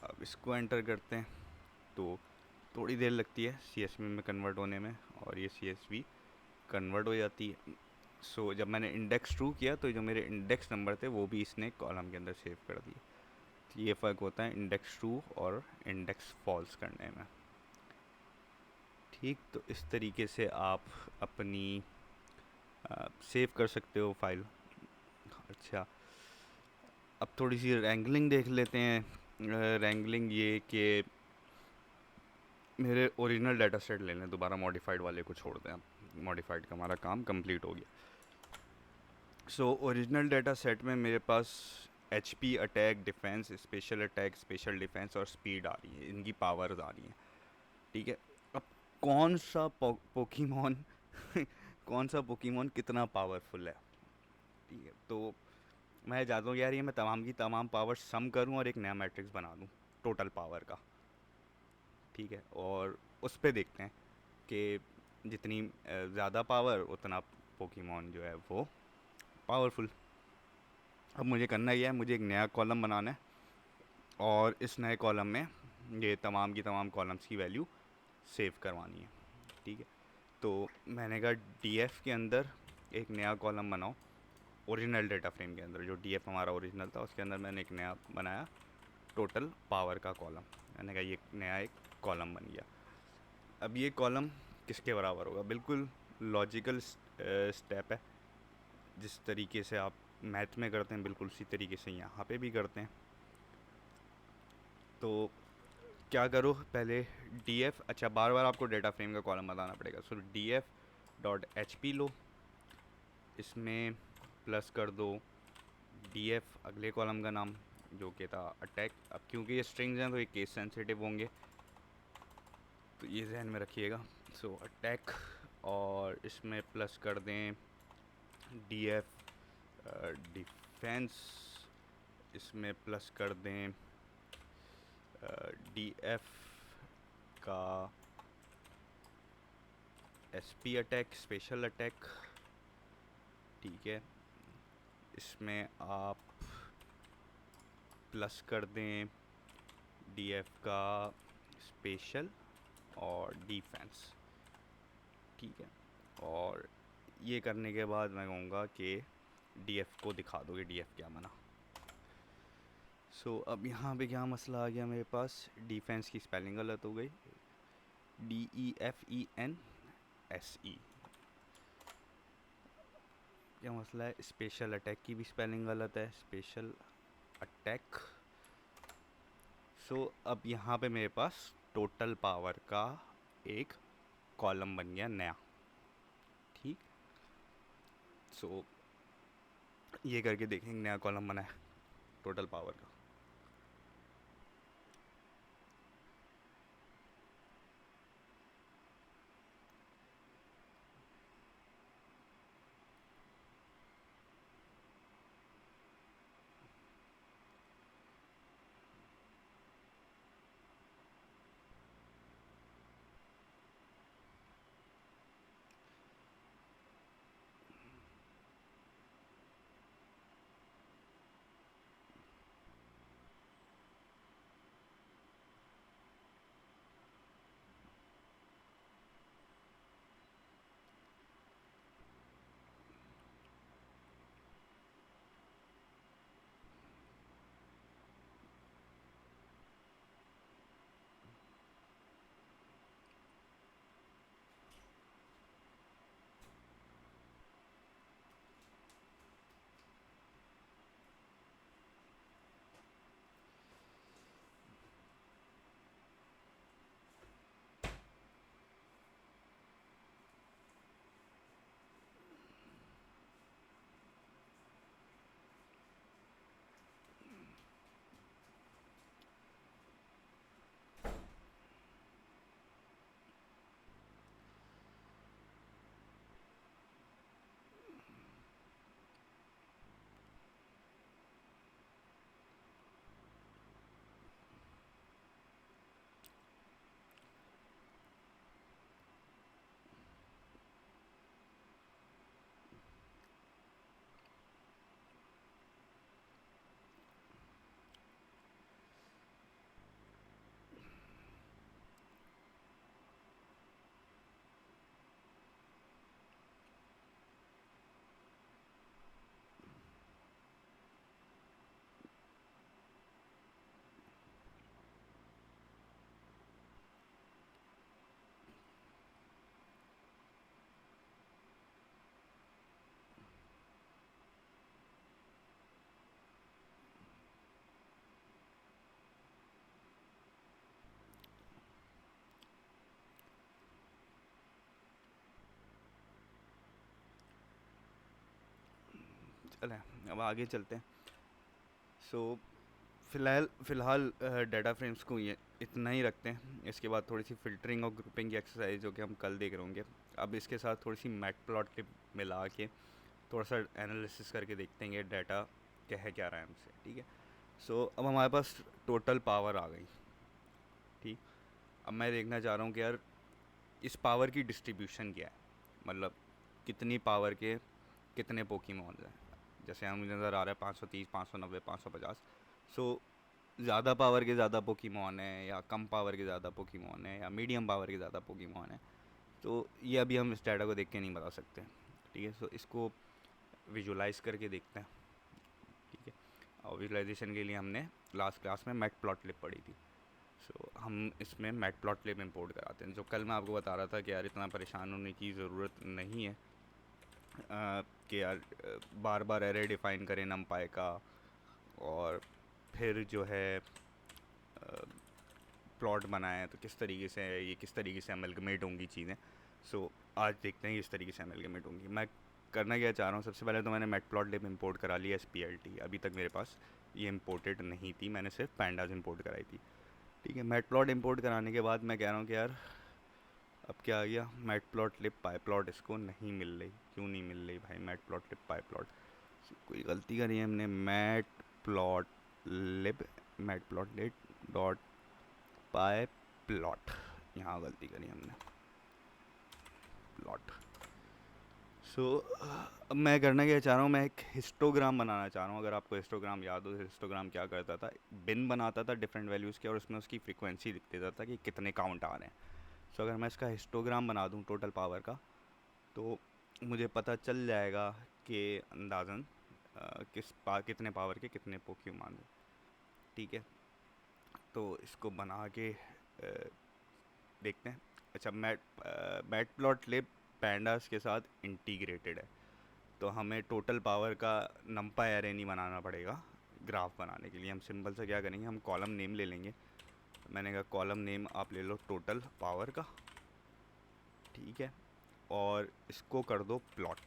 [SPEAKER 1] अब इसको एंटर करते हैं तो थोड़ी देर लगती है CSV में कन्वर्ट होने में, और ये CSV कन्वर्ट हो जाती है। सो जब मैंने इंडेक्स ट्रू किया तो जो मेरे इंडेक्स नंबर थे वो भी इसने कॉलम के अंदर सेव कर दिए। तो ये फ़र्क होता है इंडेक्स ट्रू और इंडेक्स फॉल्स करने में। ठीक, तो इस तरीके से आप अपनी सेव कर सकते हो फाइल। अच्छा, अब थोड़ी सी रैंगलिंग देख लेते हैं। रैंगलिंग ये कि मेरे ओरिजिनल डाटा सेट ले लें, दोबारा मॉडिफाइड वाले को छोड़ दें। अब मॉडिफाइड का हमारा काम कंप्लीट हो गया। सो ओरिजिनल डाटा सेट में मेरे पास HP, attack, defence, special attack, special defence और स्पीड आ रही है, इनकी पावर्स आ रही हैं। ठीक है, अब कौन सा पोकीमॉन कौन सा पोकीमॉन कितना पावरफुल है। ठीक है, तो मैं चाहता हूँ यार ये मैं तमाम की तमाम पावर सम करूँ और एक नया मैट्रिक्स बना दूँ टोटल पावर का। ठीक है, और उस पे देखते हैं कि जितनी ज़्यादा पावर उतना पोकीमॉन जो है वो पावरफुल। अब मुझे करना यह है, मुझे एक नया कॉलम बनाना है और इस नए कॉलम में ये तमाम की तमाम कॉलम्स की वैल्यू सेव करवानी है। ठीक है, तो मैंने कहा DF के अंदर एक नया कॉलम बनाओ, ओरिजिनल डेटा फ्रेम के अंदर जो DF हमारा ओरिजिनल था उसके अंदर मैंने एक नया बनाया टोटल पावर का कॉलम। मैंने कहा ये नया एक कॉलम बन गया। अब ये कॉलम किसके बराबर होगा? बिल्कुल लॉजिकल स्टेप है, जिस तरीके से आप मैथ में करते हैं बिल्कुल उसी तरीके से यहाँ पे भी करते हैं। तो क्या करो पहले DF, अच्छा बार बार आपको डेटा फ्रेम का कॉलम बताना पड़ेगा। सो DF.HP लो, इसमें प्लस कर दो DF अगले कॉलम का नाम जो कि था अटैक। अब क्योंकि ये स्ट्रिंग्स हैं तो ये केस सेंसिटिव होंगे, तो ये जहन में रखिएगा। सो अटैक, और इसमें प्लस कर दें DF डिफेंस, इसमें प्लस कर दें DF का SP अटैक, स्पेशल अटैक। ठीक है, इसमें आप प्लस कर दें DF का स्पेशल और डिफेंस। ठीक है, और ये करने के बाद मैं कहूँगा कि DF को दिखा दो कि DF क्या बना। सो अब यहाँ पे क्या मसला आ गया मेरे पास, डिफेंस की स्पेलिंग गलत हो गई, DEFENSE। क्या मसला है? स्पेशल अटैक की भी स्पेलिंग गलत है, स्पेशल अटैक। सो अब यहाँ पे मेरे पास टोटल पावर का एक कॉलम बन गया नया। ठीक, सो ये करके देखेंगे नया कॉलम बना है टोटल पावर का। अरे अब आगे चलते हैं। सो फ़िलहाल डाटा फ्रेम्स को ये इतना ही रखते हैं। इसके बाद थोड़ी सी फ़िल्टरिंग और ग्रुपिंग की एक्सरसाइज जो कि हम कल देख रहे होंगे। अब इसके साथ थोड़ी सी मैटप्लॉट मिला के थोड़ा सा एनालिसिस करके देखते हैं कि डाटा क्या रहा है हमसे, ठीक है। सो अब हमारे पास टोटल पावर आ गई, ठीक। अब मैं देखना चाह रहा हूँ कि यार इस पावर की डिस्ट्रीब्यूशन क्या है, मतलब कितनी पावर के कितने पोकीमॉन्स हैं। जैसे हमें नज़र आ रहा है 530, 590, 550। सो ज़्यादा पावर के ज़्यादा पोकीमॉन है या कम पावर के ज़्यादा पोकीमॉन है या मीडियम पावर के ज़्यादा पोकीमॉन है, तो ये अभी हम इस डाटा को देख के नहीं बता सकते, ठीक है। सो इसको विजुलाइज करके देखते हैं, ठीक है। और विजुलाइजेशन के लिए हमने लास्ट क्लास में मैटप्लॉटलिब पढ़ी थी। सो हम इसमें मैटप्लॉटलिब इंपोर्ट कराते हैं। जो कल मैं आपको बता रहा था कि यार इतना परेशान होने की ज़रूरत नहीं है कि यार बार बार एरे डिफ़ाइन करें नमपाई का, और फिर जो है प्लॉट बनाए तो किस तरीके से अमेलगमेट होंगी चीज़ें। सो आज देखते हैं किस तरीके से अमेलगमेट होंगी। मैं करना क्या चाह रहा हूँ, सबसे पहले तो मैंने मैटप्लॉटलिब इंपोर्ट करा लिया SPLT। अभी तक मेरे पास ये इंपोर्टेड नहीं थी, मैंने सिर्फ पैंडाज इंपोर्ट कराई थी, ठीक है। मैटप्लॉट इंपोर्ट कराने के बाद मैं कह रहा हूँ कि यार अब क्या आ गया, मैटप्लॉटलिब पाईप्लॉट इसको नहीं मिल रही। क्यों नहीं मिल रही भाई मैटप्लॉटलिब पाईप्लॉट? कोई गलती करी है हमने। मैटप्लॉटलिब डॉट पाई प्लॉट, यहाँ गलती करी हमने, प्लॉट। सो अब मैं करना क्या चाह रहा हूँ, मैं एक हिस्टोग्राम बनाना चाह रहा हूँ। अगर आपको हिस्टोग्राम याद हो, हिस्टोग्राम क्या करता था, बिन बनाता था डिफरेंट वैल्यूज़ के और उसमें उसकी फ्रीक्वेंसी लिख देता था कि कितने काउंट आ रहे हैं। सो अगर मैं इसका हिस्टोग्राम बना दूँ टोटल पावर का, तो मुझे पता चल जाएगा कि अंदाज़न कितने पावर के कितने पोकेमॉन हैं, ठीक है। तो इसको बना के देखते हैं। अच्छा, मैटप्लॉटलिब पैंडास के साथ इंटीग्रेटेड है, तो हमें टोटल पावर का नंपाई एरे नहीं बनाना पड़ेगा। ग्राफ बनाने के लिए हम सिंपल से क्या करेंगे, हम कॉलम नेम ले लेंगे। मैंने कहा कॉलम नेम आप ले लो टोटल पावर का, ठीक है, और इसको कर दो प्लॉट,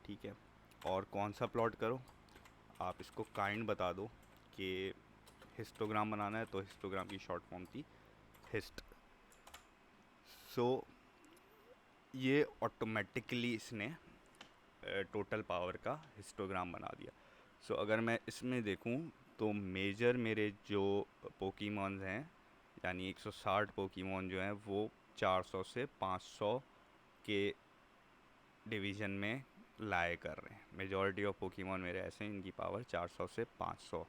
[SPEAKER 1] ठीक है। और कौन सा प्लॉट करो, आप इसको काइंड बता दो कि हिस्टोग्राम बनाना है, तो हिस्टोग्राम की शॉर्ट फॉर्म थी हिस्ट। सो ये ऑटोमेटिकली इसने टोटल पावर का हिस्टोग्राम बना दिया। सो अगर मैं इसमें देखूं तो मेजर मेरे जो पोकीमॉन्स हैं, यानी 160 पोकीमॉन जो हैं वो 400 से 500 के डिवीज़न में लाए कर रहे हैं। मेजॉरिटी ऑफ पोकीमॉन मेरे ऐसे हैं इनकी पावर 400 से 500।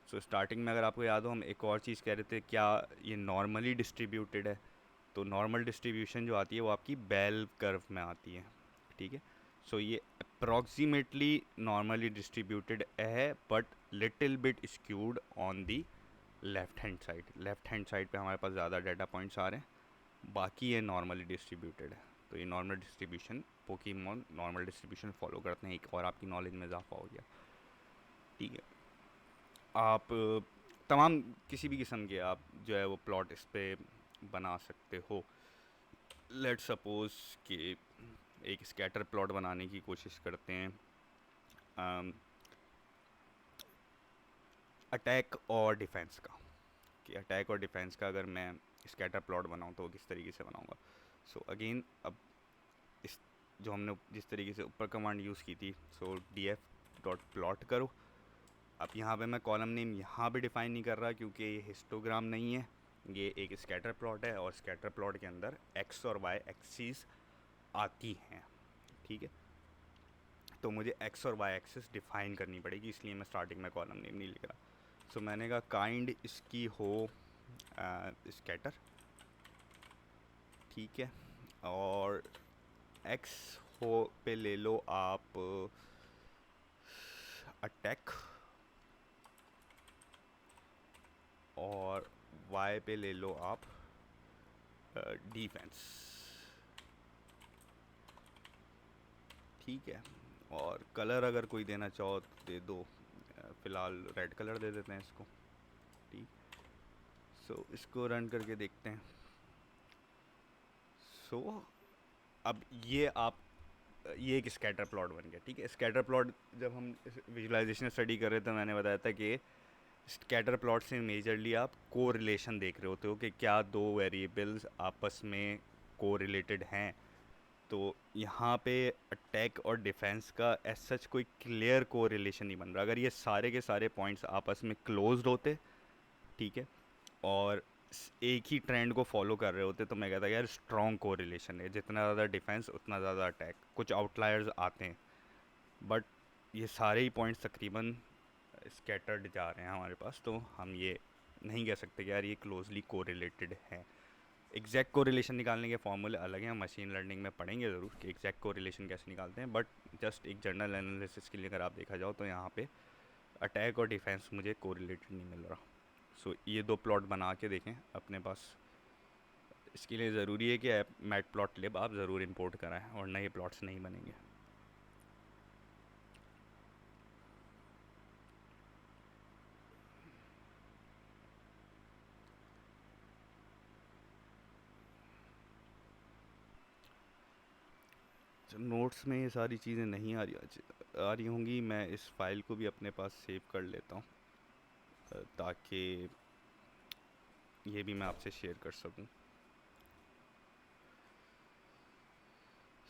[SPEAKER 1] सो स्टार्टिंग में अगर आपको याद हो, हम एक और चीज़ कह रहे थे, क्या ये नॉर्मली डिस्ट्रीब्यूटेड है? तो नॉर्मल डिस्ट्रीब्यूशन जो आती है वो आपकी बेल कर्व में आती है, ठीक है। सो ये अप्रॉक्सीमेटली नॉर्मली डिस्ट्रीब्यूटेड है, but little bit skewed on the left hand side पे हमारे पास ज़्यादा डाटा पॉइंट्स आ रहे हैं, बाकी ये नॉर्मली डिस्ट्रीब्यूटेड है। तो ये normal distribution, Pokémon normal distribution follow करते हैं। एक और आपकी नॉलेज में इजाफा हो गया, ठीक है। आप तमाम किसी भी किस्म के आप जो है वो प्लॉट इस पे बना सकते हो। लेट सपोज कि एक स्कैटर प्लॉट बनाने की कोशिश करते हैं, अटैक और डिफेंस का, कि अटैक और डिफेंस का अगर मैं स्कैटर प्लॉट बनाऊँ तो किस तरीके से बनाऊँगा। सो अगेन अब इस जो हमने जिस तरीके से ऊपर कमांड यूज़ की थी, सो df डॉट प्लॉट करो। अब यहाँ पे मैं कॉलम नेम यहाँ पे डिफ़ाइन नहीं कर रहा क्योंकि ये हिस्टोग्राम नहीं है, ये एक स्कैटर प्लॉट है, और स्कैटर प्लॉट के अंदर एक्स और वाई एक्सिस आती हैं, ठीक है। तो मुझे एक्स और वाई एक्सिस डिफ़ाइन करनी पड़ेगी, इसलिए मैं स्टार्टिंग में कॉलम नेम नहीं लिख रहा। सो मैंने कहा काइंड इसकी हो स्कैटर, ठीक है, और एक्स हो पे ले लो आप अटैक, और वाई पे ले लो आप डिफेंस, ठीक है। और कलर अगर कोई देना चाहो तो दे दो, फ़िलहाल रेड कलर दे देते हैं इसको, ठीक। सो इसको रन करके देखते हैं। सो अब ये आप ये एक स्कैटर प्लॉट बन गया, ठीक है। स्कैटर प्लॉट जब हम विजुअलाइजेशन स्टडी कर रहे थे, मैंने बताया था कि स्कैटर प्लॉट से मेजरली आप कोरिलेशन देख रहे होते हो कि क्या दो वेरिएबल्स आपस में कोरिलेटेड हैं। तो यहाँ पे अटैक और डिफेंस का एज सच कोई क्लियर कोरिलेशन नहीं बन रहा। अगर ये सारे के सारे पॉइंट्स आपस में क्लोज्ड होते, ठीक है, और एक ही ट्रेंड को फॉलो कर रहे होते, तो मैं कहता यार स्ट्रॉन्ग कोरिलेशन है, जितना ज़्यादा डिफेंस उतना ज़्यादा अटैक। कुछ आउटलायर्स आते हैं, बट ये सारे ही पॉइंट्स तकरीबन स्कैटर्ड जा रहे हैं हमारे पास, तो हम ये नहीं कह सकते कि यार ये क्लोजली कोरिलेटेड है। एग्जैक्ट कोरिलेशन निकालने के फॉर्मूले अलग हैं, हम मशीन लर्निंग में पढ़ेंगे ज़रूर कि एग्जैक्ट कोरिलेशन कैसे निकालते हैं, बट जस्ट एक जनरल एनालिसिस के लिए अगर आप देखा जाओ तो यहाँ पे अटैक और डिफेंस मुझे कोरिलेटेड नहीं मिल रहा। सो ये दो प्लॉट बना के देखें अपने पास। इसके लिए ज़रूरी है कि मैट प्लॉट लिब आप ज़रूर इंपोर्ट कराएं, और नए प्लॉट्स नहीं बनेंगे। नोट्स में ये सारी चीज़ें नहीं आ रही होंगी। मैं इस फाइल को भी अपने पास सेव कर लेता हूँ ताकि ये भी मैं आपसे शेयर कर सकूँ।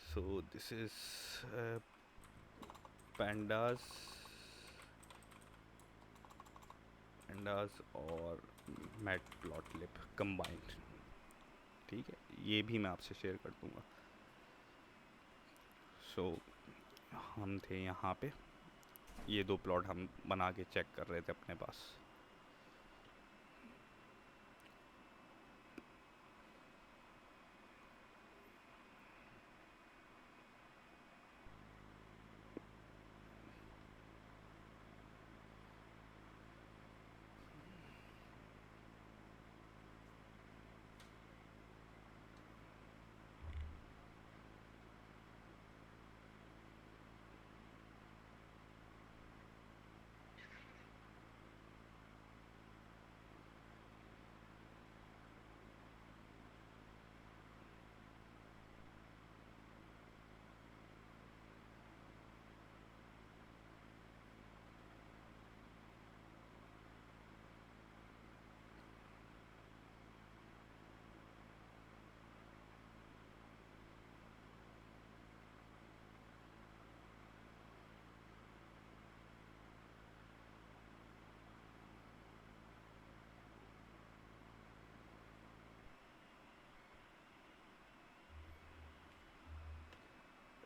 [SPEAKER 1] सो दिस इज़ पैंडास और मैटप्लॉटलिब कंबाइंड, ठीक है, ये भी मैं आपसे शेयर कर दूँगा। सो हम थे यहाँ पे, ये दो प्लॉट हम बना के चेक कर रहे थे अपने पास।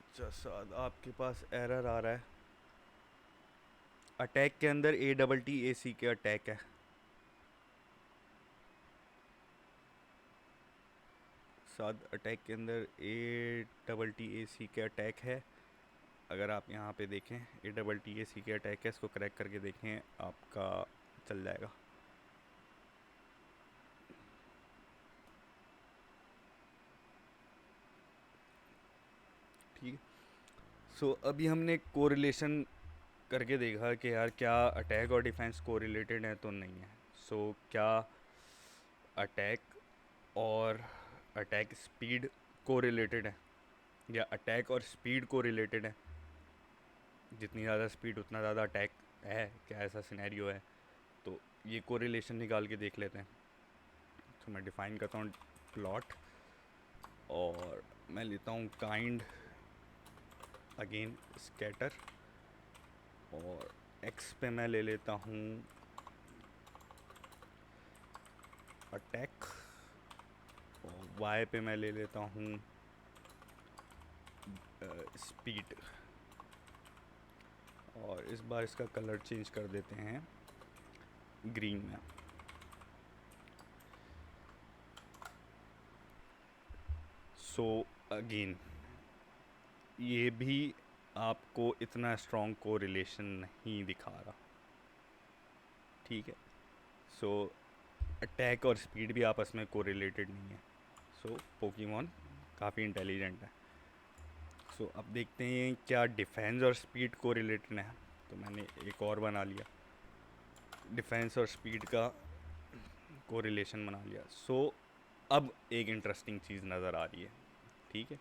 [SPEAKER 1] अच्छा साद, आपके पास एरर आ रहा है। अटैक के अंदर ATTAC के अटैक है। साद, अटैक के अंदर ATTAC के अटैक है। अगर आप यहाँ पे देखें ATTAC के अटैक है, इसको क्रैक करके देखें, आपका चल जाएगा। ठीक है। सो अभी हमने कोरिलेशन करके देखा कि यार क्या अटैक और डिफेंस कोरिलेटेड है, तो नहीं है। सो क्या अटैक और अटैक स्पीड कोरिलेटेड है, या अटैक और स्पीड कोरिलेटेड है? जितनी ज़्यादा स्पीड उतना ज़्यादा अटैक है, क्या ऐसा सिनेरियो है? तो ये कोरिलेशन निकाल के देख लेते हैं। तो मैं डिफ़ाइन करता हूँ प्लॉट, और मैं लेता हूँ काइंड अगेन स्कैटर, और एक्स पे मैं ले लेता हूँ अटैक, और वाई पे मैं ले लेता हूँ स्पीड। और इस बार इसका कलर चेंज कर देते हैं ग्रीन में। सो अगेन ये भी आपको इतना स्ट्रॉन्ग कोरिलेशन नहीं दिखा रहा, ठीक है। सो अटैक और स्पीड भी आपस में कोरिलेटेड नहीं है। सो पोकेमॉन काफ़ी इंटेलिजेंट है। सो अब देखते हैं क्या डिफेंस और स्पीड कोरिलेटेड है। तो मैंने एक और बना लिया, डिफेंस और स्पीड का कोरिलेशन बना लिया। सो अब एक इंटरेस्टिंग चीज़ नज़र आ रही है, ठीक है।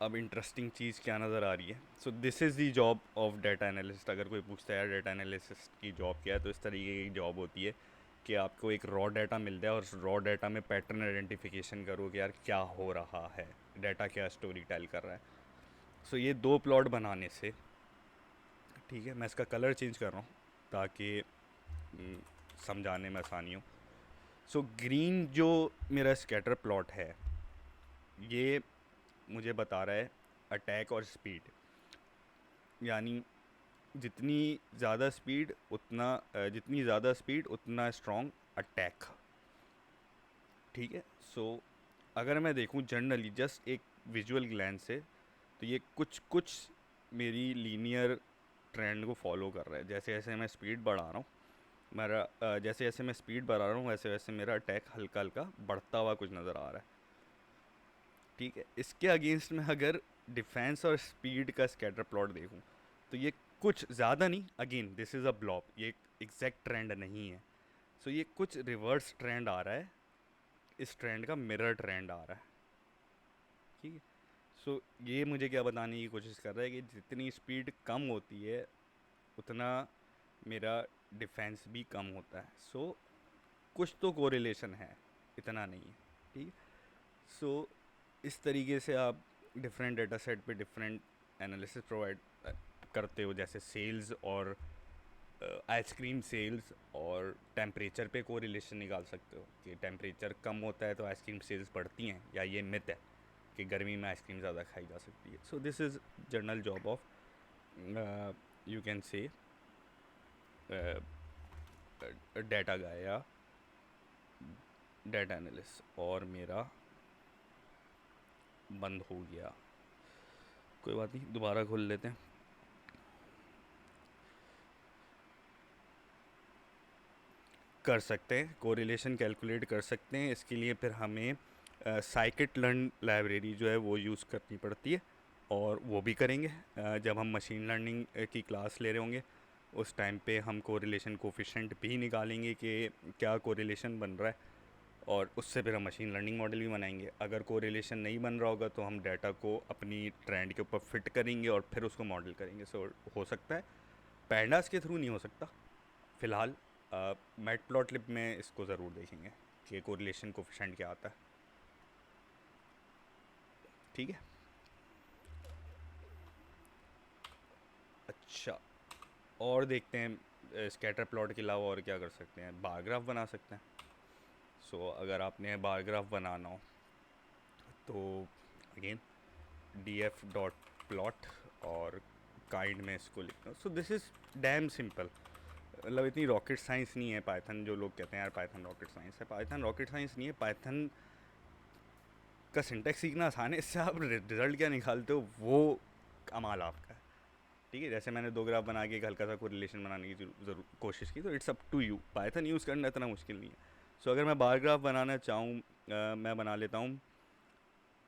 [SPEAKER 1] अब इंटरेस्टिंग चीज़ क्या नज़र आ रही है। So this is the job of data analyst. अगर कोई पूछता है यार डाटा एनालिस्ट की जॉब क्या है, तो इस तरीके की जॉब होती है कि आपको एक रॉ डाटा मिलता है और उस रॉ डाटा में पैटर्न आइडेंटिफिकेशन करो कि यार क्या हो रहा है, डाटा क्या स्टोरी टेल कर रहा है। सो ये दो प्लॉट बनाने से, ठीक है, मैं इसका कलर चेंज कर रहा हूँ ताकि हम्म, समझाने में आसानी हो। सो ग्रीन जो मेरा स्कैटर प्लॉट है, ये मुझे बता रहा है अटैक और स्पीड, यानी जितनी ज़्यादा स्पीड जितनी ज़्यादा स्पीड उतना स्ट्रॉन्ग अटैक। ठीक है। सो अगर मैं देखूं जनरली जस्ट एक विजुअल ग्लैंस से, तो ये कुछ कुछ मेरी लीनियर ट्रेंड को फॉलो कर रहा है। जैसे जैसे मैं स्पीड बढ़ा रहा हूँ, जैसे जैसे मैं स्पीड बढ़ा रहा हूँ वैसे वैसे मेरा अटैक हल्का हल्का बढ़ता हुआ कुछ नज़र आ रहा है। ठीक है। इसके अगेंस्ट में अगर डिफेंस और स्पीड का स्कैटर प्लॉट देखूं, तो ये कुछ ज़्यादा नहीं, अगेन दिस इज़ अ ब्लॉप, ये एग्जैक्ट ट्रेंड नहीं है। सो ये कुछ रिवर्स ट्रेंड आ रहा है, इस ट्रेंड का मिरर ट्रेंड आ रहा है। ठीक है। सो ये मुझे क्या बताने की कोशिश कर रहा है कि जितनी स्पीड कम होती है उतना मेरा डिफेंस भी कम होता है। सो कुछ तो कोरिलेशन है, इतना नहीं है। ठीक है। सो इस तरीके से आप डिफरेंट डेटा सेट पे डिफरेंट एनालिसिस प्रोवाइड करते हो। जैसे सेल्स और आइसक्रीम सेल्स और टेम्परेचर पे कोरिलेशन निकाल सकते हो कि टेम्परेचर कम होता है तो आइसक्रीम सेल्स बढ़ती हैं, या ये मिथ है कि गर्मी में आइसक्रीम ज़्यादा खाई जा सकती है। So this is general job of, you can say, data guy या डेटा एनालिस्ट। और मेरा बंद हो गया, कोई बात नहीं, दोबारा खोल लेते हैं। कर सकते हैं, कोरिलेशन कैलकुलेट कर सकते हैं। इसके लिए फिर हमें साइकिट लर्न लाइब्रेरी जो है वो यूज़ करनी पड़ती है, और वो भी करेंगे जब हम मशीन लर्निंग की क्लास ले रहे होंगे। उस टाइम पे हम कोरिलेशन कोफिशेंट भी निकालेंगे कि क्या कोरिलेशन बन रहा है, और उससे फिर हम मशीन लर्निंग मॉडल भी बनाएंगे। अगर कोरिलेशन नहीं बन रहा होगा तो हम डाटा को अपनी ट्रेंड के ऊपर फिट करेंगे और फिर उसको मॉडल करेंगे। सो हो सकता है, पैंडास के थ्रू नहीं हो सकता फ़िलहाल। मैटप्लॉटलिब में इसको ज़रूर देखेंगे कि कोरिलेशन कोफिशेंट क्या आता है। ठीक है। अच्छा, और देखते हैं स्कैटर प्लॉट के अलावा और क्या कर सकते हैं। बार ग्राफ बना सकते हैं। सो अगर आपने बार ग्राफ बनाना हो तो again D F dot plot और काइंड में इसको लिखना। सो दिस इज़ डैम सिंपल। मतलब इतनी रॉकेट साइंस नहीं है पाइथन। जो लोग कहते हैं यार पाइथन रॉकेट साइंस है, पाइथन रॉकेट साइंस नहीं है। पाइथन का सिंटेक्स सीखना आसान है, इससे आप रिजल्ट क्या निकालते हो वो कमाल आपका है। ठीक है। जैसे मैंने दो ग्राफ बना के एक हल्का सा कोई रिलेशन बनाने की जरूर कोशिश की, तो it's up to you. Python use करना इतना मुश्किल नहीं है। सो अगर मैं बार ग्राफ बनाना चाहूँ, मैं बना लेता हूँ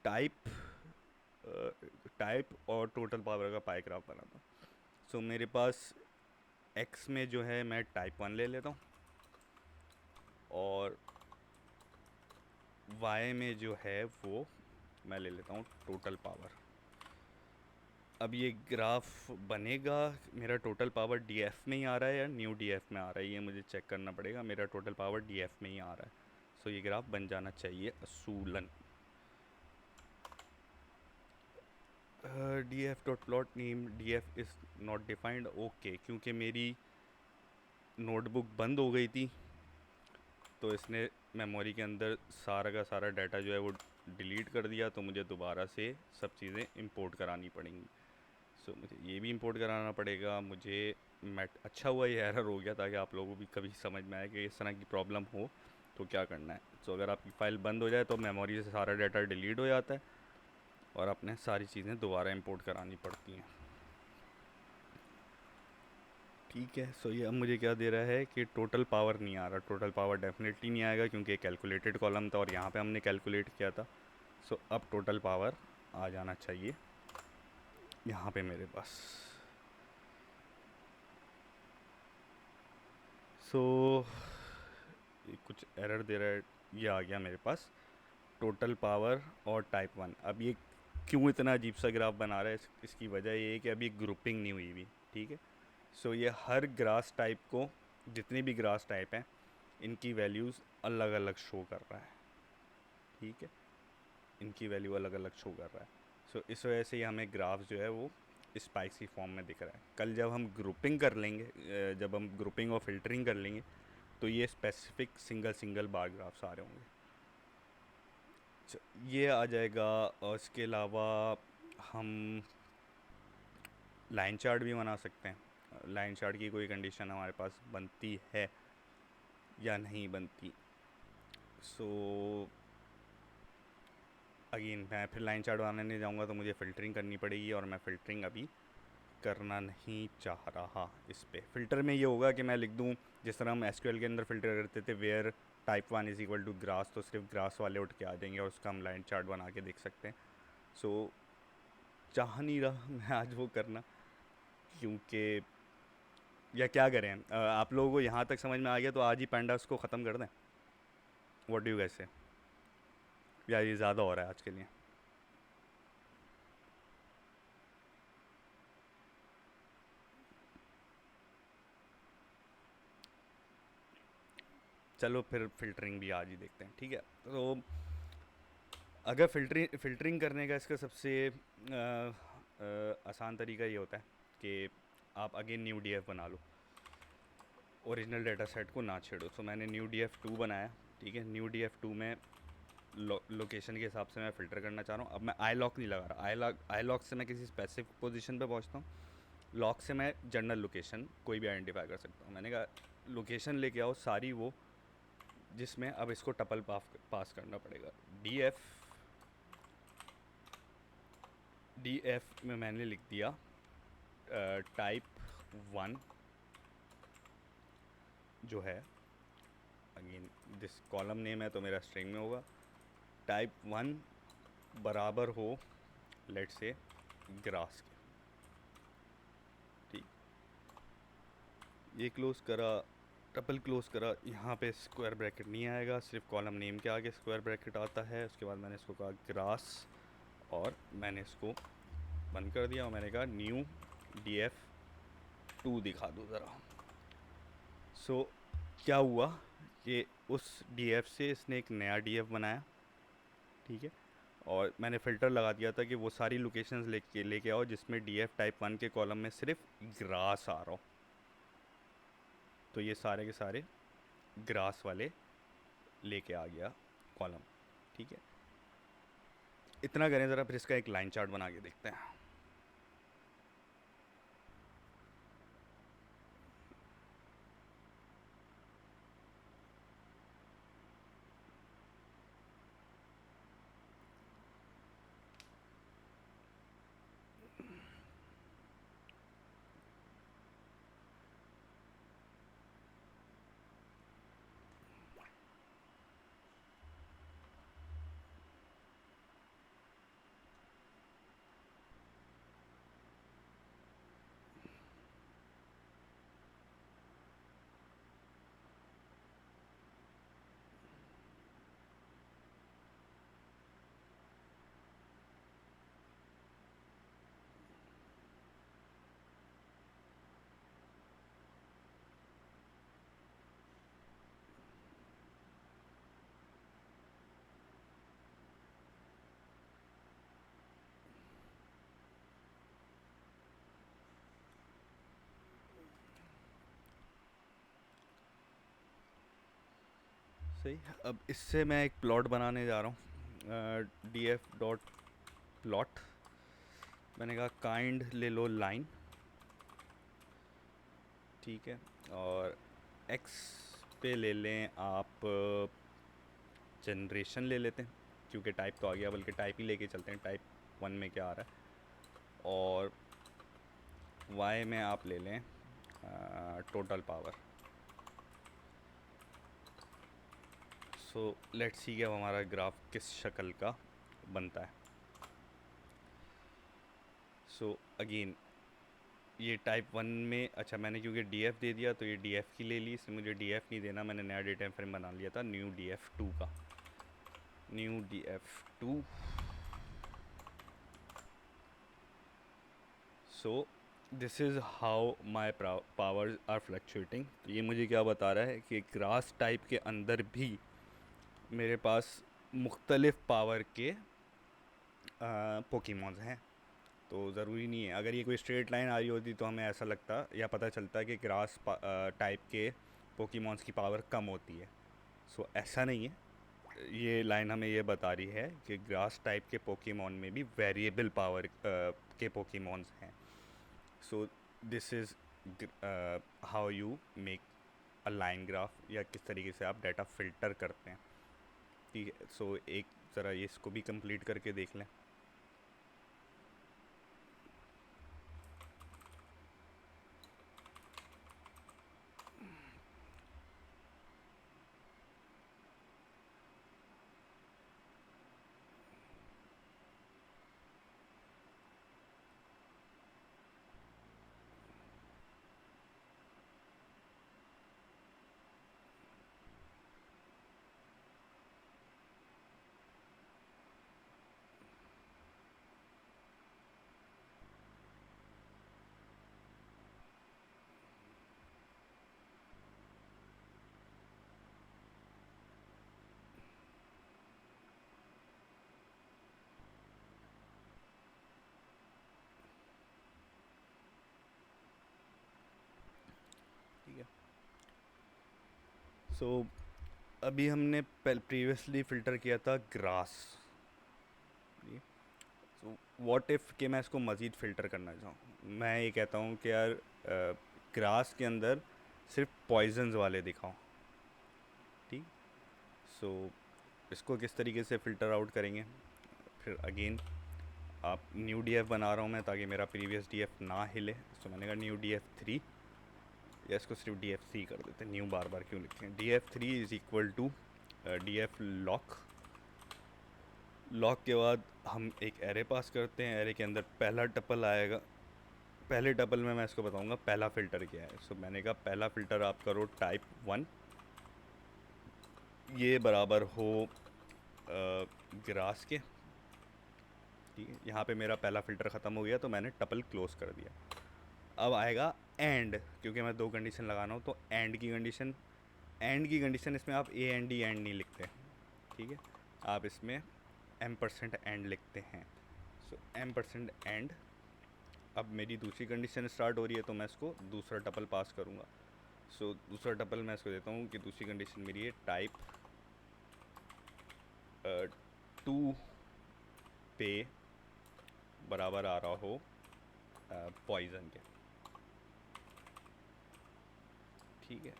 [SPEAKER 1] टाइप, टाइप और टोटल पावर का पाई ग्राफ बनाता हूँ। सो मेरे पास एक्स में जो है मैं टाइप 1 ले लेता हूँ, और वाई में जो है वो मैं ले लेता हूँ टोटल पावर। अब ये ग्राफ बनेगा, मेरा टोटल पावर डीएफ में ही आ रहा है या न्यू डीएफ में आ रहा है, ये मुझे चेक करना पड़ेगा। मेरा टोटल पावर डीएफ में ही आ रहा है। सो ये ग्राफ बन जाना चाहिए असूलन। D F dot plot name D F is not defined. Okay, क्योंकि मेरी नोटबुक बंद हो गई थी तो इसने मेमोरी के अंदर सारा का सारा डाटा जो है वो डिलीट कर दिया, तो मुझे दोबारा से सब चीज़ें इंपोर्ट करानी पड़ेंगी। सो मुझे ये भी इंपोर्ट कराना पड़ेगा। मुझे मैट अच्छा हुआ ये एरर हो गया, ताकि आप लोगों को भी कभी समझ में आए कि इस तरह की प्रॉब्लम हो तो क्या करना है। सो अगर आपकी फ़ाइल बंद हो जाए तो मेमोरी से सारा डाटा डिलीट हो जाता है और अपने सारी चीज़ें दोबारा इंपोर्ट करानी पड़ती हैं। ठीक है। सो ये अब मुझे क्या दे रहा है कि टोटल पावर नहीं आ रहा। टोटल पावर डेफिनेटली नहीं आएगा क्योंकि कैलकुलेटेड कॉलम था और यहाँ पे हमने कैलकुलेट किया था। सो अब टोटल पावर आ जाना चाहिए यहाँ पे मेरे पास। सो ये कुछ एरर दे रहा है, ये आ गया मेरे पास टोटल पावर और टाइप 1। अब ये क्यों इतना अजीब सा ग्राफ बना रहा है, इसकी वजह ये है कि अभी ग्रुपिंग नहीं हुई हुई, ठीक है। सो ये हर ग्रास टाइप को, जितनी भी ग्रास टाइप हैं, इनकी वैल्यूज़ अलग अलग शो कर रहा है, ठीक है। इनकी वैल्यू अलग अलग शो कर रहा है। सो इस वजह से ये हमें ग्राफ जो है वो स्पाइक्स की फॉर्म में दिख रहा है। कल जब हम ग्रुपिंग कर लेंगे, जब हम ग्रुपिंग और फिल्टरिंग कर लेंगे, तो ये specific single single bar graphs आ रहे होंगे। ये आ जाएगा। और इसके अलावा हम लाइन चार्ट भी बना सकते हैं। लाइन चार्ट की कोई कंडीशन हमारे पास बनती है या नहीं बनती। सो अगेन मैं फिर लाइन चार्ट बनाने नहीं जाऊँगा, तो मुझे फ़िल्टरिंग करनी पड़ेगी, और मैं फ़िल्टरिंग अभी करना नहीं चाह रहा। इस पे फ़िल्टर में ये होगा कि मैं लिख दूँ, जिस तरह हम एसक्यूएल के अंदर फ़िल्टर करते थे, where type 1 is equal to grass, तो सिर्फ ग्रास वाले उठ के आ जाएंगे और उसका हम लाइन चार्ट बना के देख सकते हैं। सो चाह नहीं रहा मैं आज वो करना, क्योंकि या क्या करें, आप लोगों को यहाँ तक समझ में आ गया तो आज ही पैंडास को ख़त्म कर दें। व्हाट डू यू गाइस से, या ये ज़्यादा हो रहा है आज के लिए? चलो फिर फ़िल्टरिंग भी आज ही देखते हैं, ठीक है। तो अगर फ़िल्टरिंग करने का इसका सबसे आसान तरीका ये होता है कि आप अगेन न्यू डीएफ बना लो, ओरिजिनल डाटा सेट को ना छेड़ो। तो मैंने न्यू DF2 बनाया, ठीक है। न्यू DF2 में लोकेशन के हिसाब से मैं फ़िल्टर करना चाह रहा हूँ। अब मैं आई लॉक नहीं लगा रहा। आई लॉक से मैं किसी स्पेसिफिक पोजीशन पे पहुँचता हूँ, लॉक से मैं जनरल लोकेशन कोई भी आइडेंटिफाई कर सकता हूँ। मैंने कहा लोकेशन लेके आओ सारी वो, जिसमें अब इसको टपल पास करना पड़ेगा। डी एफ में मैंने लिख दिया टाइप 1 जो है, अगेन दिस कॉलम नेम है तो मेरा स्ट्रिंग में होगा, टाइप 1 बराबर हो लेट से ग्रास के, ठीक। ये क्लोज करा, टपल क्लोज करा, यहाँ पे स्क्वायर ब्रैकेट नहीं आएगा, सिर्फ कॉलम नेम के आगे स्क्वायर ब्रैकेट आता है। उसके बाद मैंने इसको कहा ग्रास, और मैंने इसको बंद कर दिया, और मैंने कहा न्यू DF2 दिखा दो ज़रा। सो क्या हुआ कि उस DF से इसने एक नया DF बनाया, ठीक है। और मैंने फ़िल्टर लगा दिया था कि वो सारी लोकेशंस लेके आओ जिसमें DF टाइप 1 के कॉलम में सिर्फ ग्रास आ रहा हो। तो ये सारे के सारे ग्रास वाले लेके आ गया कॉलम, ठीक है। इतना करें ज़रा, फिर इसका एक लाइन चार्ट बना के देखते हैं। सही। अब इससे मैं एक प्लॉट बनाने जा रहा हूँ, DF.plot। मैंने कहा काइंड ले लो लाइन, ठीक है। और एक्स पे ले लें आप जनरेशन ले लेते हैं, क्योंकि टाइप तो आ गया, बल्कि टाइप ही लेके चलते हैं, टाइप 1 में क्या आ रहा है। और वाई में आप ले लें total power. So let's see कि अब हमारा ग्राफ किस शक्ल का बनता है। सो अगेन ये टाइप 1 में, अच्छा मैंने क्योंकि DF दे दिया तो ये DF की ले ली, इसमें मुझे DF नहीं देना। मैंने नया डेटा फ्रेम बना लिया था न्यू DF2 का। New DF2 so this is how my powers are fluctuating. तो ये मुझे क्या बता रहा है कि ग्रास टाइप के अंदर भी मेरे पास मुख्तलिफ पावर के पोकेमॉन्स हैं। तो ज़रूरी नहीं है, अगर ये कोई स्ट्रेट लाइन आ रही होती तो हमें ऐसा लगता या पता चलता कि ग्रास टाइप के पोकेमॉन्स की पावर कम होती है। सो ऐसा नहीं है। ये लाइन हमें ये बता रही है कि ग्रास टाइप के पोकेमॉन में भी वेरिएबल पावर के पोकेमॉन्स हैं। सो this is how you make a line graph, या किस तरीके से आप डाटा फ़िल्टर करते हैं। ठीक है, सो एक ज़रा ये इसको भी कंप्लीट करके देख लें। ठीक है, सो अभी हमने प्रीवियसली फ़िल्टर किया था ग्रास। सो व्हाट इफ़ कि मैं इसको मज़ीद फ़िल्टर करना चाहूँ। मैं ये कहता हूँ कि यार ग्रास के अंदर सिर्फ पॉइजन्स वाले दिखाओ। ठीक, सो इसको किस तरीके से फ़िल्टर आउट करेंगे। फिर अगेन आप न्यू डीएफ बना रहा हूँ मैं ताकि मेरा प्रीवियस डीएफ ना हिले। सो मैंने कहा न्यू DF3, या इसको सिर्फ DF3 कर देते हैं, न्यू बार बार क्यों लिखते हैं। DF3 is equal to DF loc. Loc के बाद हम एक एरे पास करते हैं, एरे के अंदर पहला टपल आएगा। पहले टपल में मैं इसको बताऊंगा पहला फ़िल्टर क्या है। सो मैंने कहा पहला फ़िल्टर आप करो टाइप 1, ये बराबर हो ग्रास के। ठीक है, यहाँ पे मेरा पहला फ़िल्टर ख़त्म हो गया तो मैंने टपल क्लोज़ कर दिया। अब आएगा एंड, क्योंकि मैं दो कंडीशन लगाना हूँ तो एंड की कंडीशन। एंड की कंडीशन इसमें आप AND एंड नहीं लिखते। ठीक है, आप इसमें M% एंड लिखते हैं। सो M% एंड। अब मेरी दूसरी कंडीशन स्टार्ट हो रही है तो मैं इसको दूसरा टपल पास करूँगा। सो दूसरा टपल मैं इसको देता हूँ कि दूसरी कंडीशन मेरी है टाइप 2 पे बराबर आ रहा हो पॉइज़न के। ठीक है,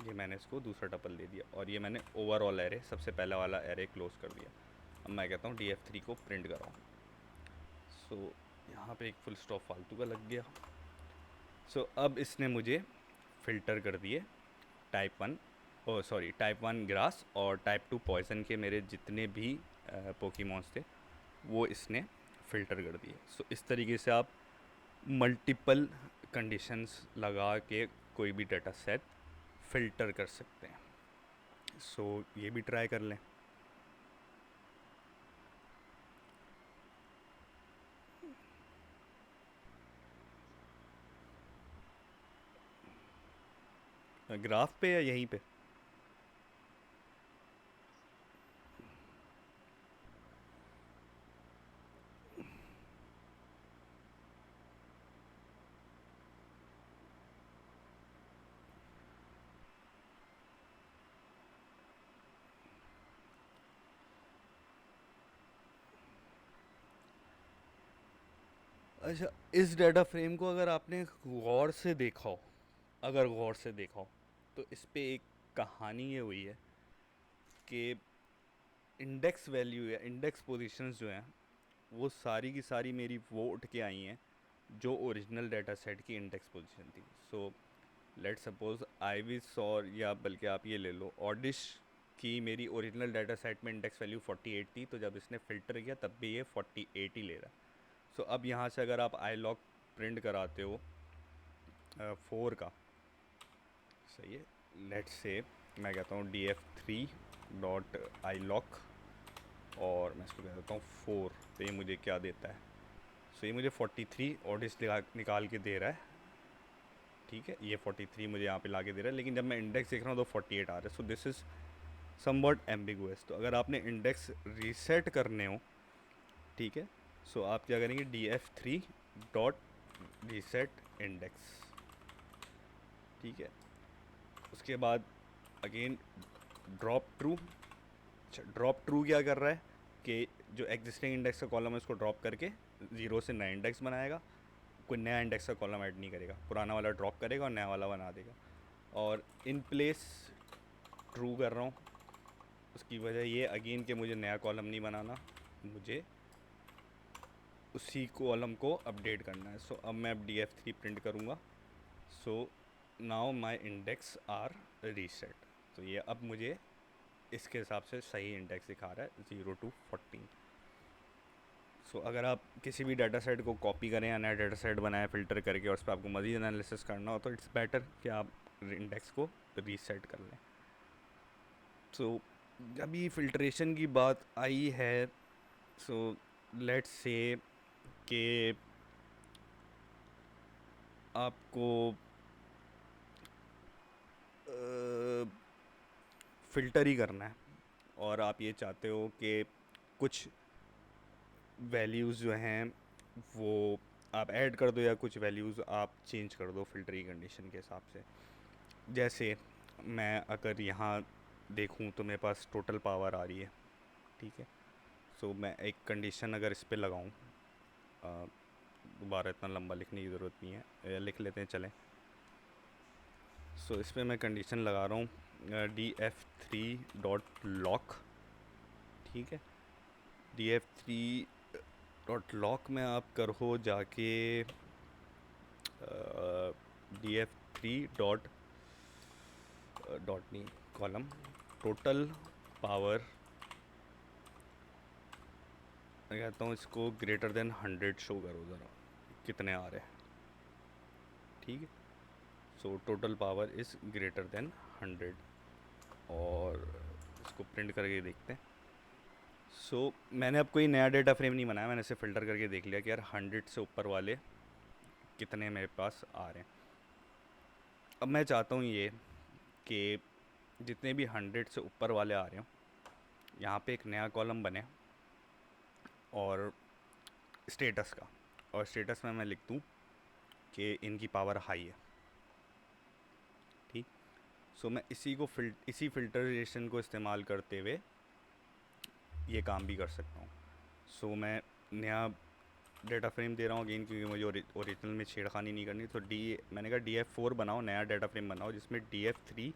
[SPEAKER 1] ये मैंने इसको दूसरा टपल दे दिया और ये मैंने ओवरऑल एरे, सबसे पहला वाला एरे क्लोज कर दिया। अब मैं कहता हूँ DF3 को प्रिंट कराऊँ। सो यहाँ पे एक फुल स्टॉप फालतू का लग गया। सो अब इसने मुझे फ़िल्टर कर दिए टाइप 1, ओ सॉरी टाइप 1 ग्रास और टाइप 2 पॉइजन के मेरे जितने भी पोकेमॉन्स थे वो इसने फ़िल्टर कर दिए। सो इस तरीके से आप मल्टीपल कंडीशंस लगा के कोई भी डाटा सेट फ़िल्टर कर सकते हैं। सो ये भी ट्राई कर लें। ग्राफ पे या यहीं पे? अच्छा, इस डाटा फ्रेम को अगर आपने गौर से देखा हो, अगर गौर से देखा हो तो इस पे एक कहानी ये हुई है कि इंडेक्स वैल्यू या इंडेक्स पोजीशंस जो हैं वो सारी की सारी मेरी वो उठ के आई हैं जो ओरिजिनल डाटा सेट की इंडेक्स पोजीशन थी। सो लेट सपोज आईविस, और या बल्कि आप ये ले लो ऑडिश की मेरी ओरिजिनल डाटा सेट में इंडेक्स वैल्यू 48 थी, तो जब इसने फ़िल्टर किया तब भी ये 48 ही ले रहा है। सो अब यहाँ से अगर आप आई लॉक प्रिंट कराते हो 4 का, सही है, लेट्स से मैं कहता हूँ DF3 डॉट आई लॉक और मैं इसको कह देता हूँ 4, तो ये मुझे क्या देता है। सो ये मुझे 43 ऑडिस निकाल के दे रहा है, ठीक है, ये 43 मुझे यहाँ पे ला के दे रहा है, लेकिन जब मैं इंडेक्स देख रहा हूँ तो 48 आ रहा है। So this is somewhat ambiguous. तो अगर आपने इंडेक्स रीसेट करने हो, ठीक है, सो आप क्या करेंगे, df3 डॉट रीसेट इंडेक्स, ठीक है। उसके बाद again drop true. Drop true क्या कर रहा है कि जो एग्जिस्टिंग इंडेक्स का कॉलम है उसको ड्रॉप करके 0 से नया इंडेक्स बनाएगा, कोई नया इंडेक्स का कॉलम ऐड नहीं करेगा, पुराना वाला ड्रॉप करेगा और नया वाला बना देगा। और इन प्लेस ट्रू कर रहा हूँ, उसकी वजह ये अगेन कि मुझे नया कॉलम नहीं बनाना, मुझे उसी कॉलम को अपडेट करना है। सो अब मैं अब df3 प्रिंट करूँगा। So now my index are reset. तो ये अब मुझे इसके हिसाब से सही इंडेक्स दिखा रहा है 0 to 14। सो अगर आप किसी भी डाटा सेट को कॉपी करें या नया डाटा सेट बनाएं फ़िल्टर करके और उस पर आपको मज़ीद एनालिसिस करना हो तो इट्स बेटर कि आप इंडेक्स को रीसेट कर लें। सो जब ये फ़िल्ट्रेशन की बात आई है, सो लेट्स से कि आपको फ़िल्टर ही करना है और आप ये चाहते हो कि कुछ वैल्यूज़ जो हैं वो आप ऐड कर दो या कुछ वैल्यूज़ आप चेंज कर दो फ़िल्टर की कंडीशन के हिसाब से। जैसे मैं अगर यहाँ देखूँ तो मेरे पास टोटल पावर आ रही है, ठीक है। सो मैं एक कंडीशन अगर इस पे लगाऊँ, दोबारा इतना लंबा लिखने की ज़रूरत नहीं है, लिख लेते हैं चलें। सो इस पे मैं कंडीशन लगा रहा हूँ df3 डॉट लॉक, ठीक है। df3 डॉट लॉक में आप करो जाके df3 डॉट डॉट नहीं कॉलम टोटल पावर, मैं कहता हूँ इसको ग्रेटर देन 100 शो करो ज़रा कितने आ रहे हैं, ठीक है। So total power is greater than 100 और इसको प्रिंट करके देखते हैं। सो मैंने अब कोई नया डेटा फ्रेम नहीं बनाया, मैंने इसे फ़िल्टर करके देख लिया कि यार 100 से ऊपर वाले कितने मेरे पास आ रहे हैं। अब मैं चाहता हूँ ये कि जितने भी 100 से ऊपर वाले आ रहे हों यहाँ पे एक नया कॉलम बने और स्टेटस का, और स्टेटस में मैं लिख दूँ कि इनकी पावर हाई है, ठीक। सो मैं इसी फ़िल्टरेशन को इस्तेमाल करते हुए ये काम भी कर सकता हूँ। सो मैं नया डेटा फ्रेम दे रहा हूँ अगेन क्योंकि मुझे ओरिजिनल में छेड़खानी नहीं करनी। तो मैंने कहा df4 बनाओ, नया डेटा फ्रेम बनाओ जिसमें df3